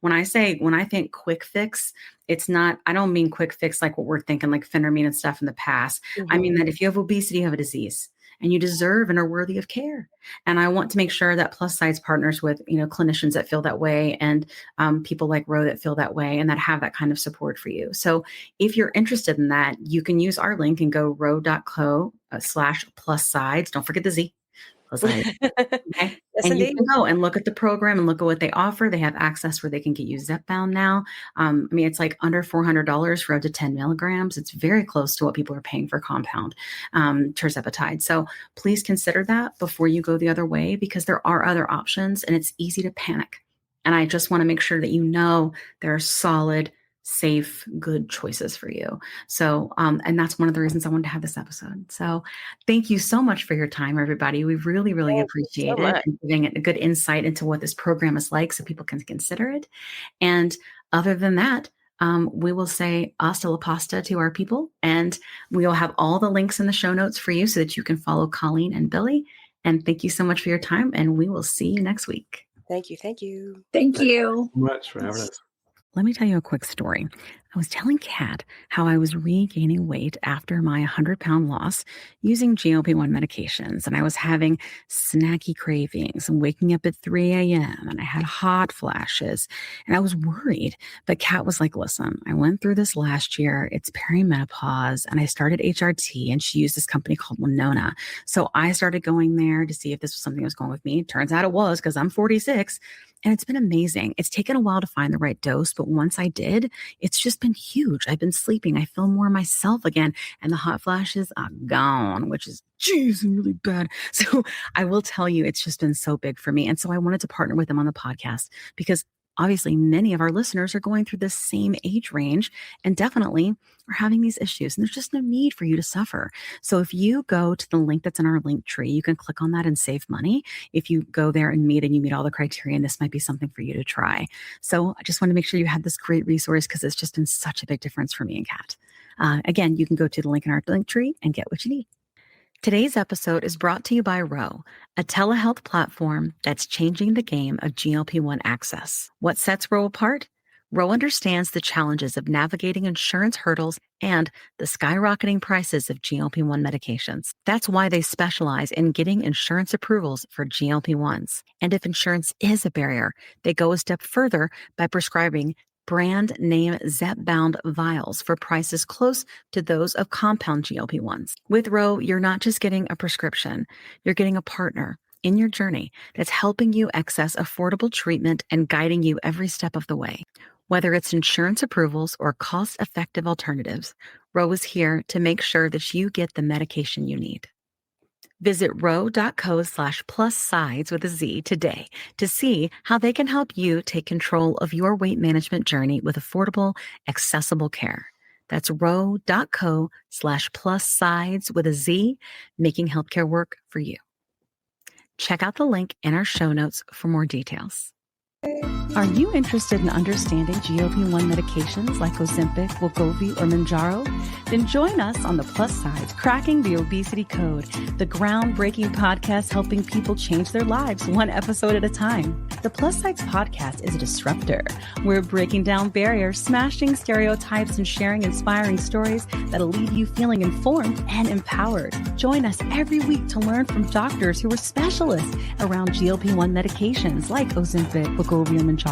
when I think quick fix, it's not, I don't mean quick fix like what we're thinking, like phentermine and stuff in the past. I mean that if you have obesity, you have a disease and you deserve and are worthy of care. And I want to make sure that Plus Size partners with, clinicians that feel that way, and people like Ro that feel that way and that have that kind of support for you. So if you're interested in that, you can use our link and go ro.co/plus sides. Don't forget the Z. Plus sides. Okay. Yes, And you indeed. can go and look at the program and look at what they offer. They have access where they can get you Zepbound now. It's like under $400 for up to 10 milligrams. It's very close to what people are paying for compound Tirzepatide. So please consider that before you go the other way, because there are other options and it's easy to panic. And I just want to make sure that there are solid, safe, good choices for you. So, and that's one of the reasons I wanted to have this episode. So thank you so much for your time, everybody. We really, really Thank you so appreciate it, much. and giving it a good insight into what this program is like so people can consider it. And other than that, we will say hasta la pasta to our people, and we will have all the links in the show notes for you so that you can follow Colleen and Billy. And thank you so much for your time, and we will see you next week. Thank you. Thank you. Thank you. So much for having us. Let me tell you a quick story. I was telling Kat how I was regaining weight after my 100-pound loss using GLP-1 medications, and I was having snacky cravings and waking up at 3 a.m. and I had hot flashes, and I was worried. But Kat was like, listen, I went through this last year. It's perimenopause, and I started HRT, and she used this company called Winona. So I started going there to see if this was something that was going with me. Turns out it was, because I'm 46. And it's been amazing. It's taken a while to find the right dose, but once I did, it's just been huge. I've been sleeping. I feel more myself again. And the hot flashes are gone, which is, really bad. So I will tell you, it's just been so big for me. And so I wanted to partner with them on the podcast, because obviously many of our listeners are going through this same age range and definitely are having these issues. And there's just no need for you to suffer. So if you go to the link that's in our link tree, you can click on that and save money. If you go there and you meet all the criteria, and this might be something for you to try. So I just want to make sure you have this great resource, because it's just been such a big difference for me and Kat. Again, you can go to the link in our link tree and get what you need. Today's episode is brought to you by Ro, a telehealth platform that's changing the game of GLP-1 access. What sets Ro apart? Ro understands the challenges of navigating insurance hurdles and the skyrocketing prices of GLP-1 medications. That's why they specialize in getting insurance approvals for GLP-1s. And if insurance is a barrier, they go a step further by prescribing brand name Zepbound Vials for prices close to those of compound GLP-1s. With Ro, you're not just getting a prescription, you're getting a partner in your journey that's helping you access affordable treatment and guiding you every step of the way. Whether it's insurance approvals or cost-effective alternatives, Ro is here to make sure that you get the medication you need. Visit ro.co/plus sides with a Z today to see how they can help you take control of your weight management journey with affordable, accessible care. That's ro.co/plus sides with a Z, making healthcare work for you. Check out the link in our show notes for more details. Are you interested in understanding GLP-1 medications like Ozempic, Wegovy, or Mounjaro? Then join us on the Plus Sides, Cracking the Obesity Code, the groundbreaking podcast helping people change their lives one episode at a time. The Plus Sides podcast is a disruptor. We're breaking down barriers, smashing stereotypes, and sharing inspiring stories that'll leave you feeling informed and empowered. Join us every week to learn from doctors who are specialists around GLP-1 medications like Ozempic, Wegovy, and Mounjaro.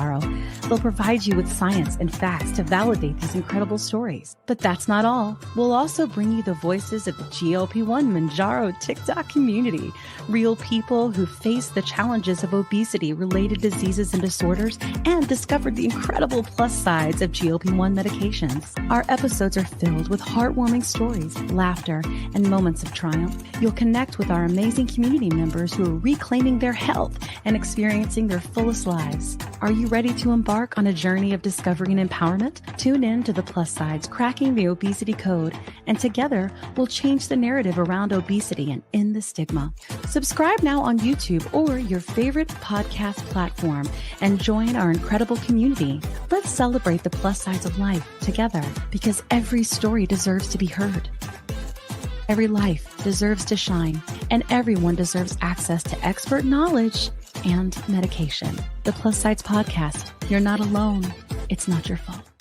They'll provide you with science and facts to validate these incredible stories. But that's not all. We'll also bring you the voices of the GLP-1 Mounjaro TikTok community, real people who face the challenges of obesity-related diseases and disorders and discovered the incredible plus sides of GLP-1 medications. Our episodes are filled with heartwarming stories, laughter, and moments of triumph. You'll connect with our amazing community members who are reclaiming their health and experiencing their fullest lives. Are you ready to embark on a journey of discovery and empowerment? Tune in to the Plus Sides, Cracking the Obesity Code, and together we'll change the narrative around obesity and end the stigma. Subscribe now on YouTube or your favorite podcast platform and join our incredible community. Let's celebrate the plus sides of life together, because every story deserves to be heard. Every life deserves to shine, and everyone deserves access to expert knowledge and medication. The Plus Sides Podcast. You're not alone. It's not your fault.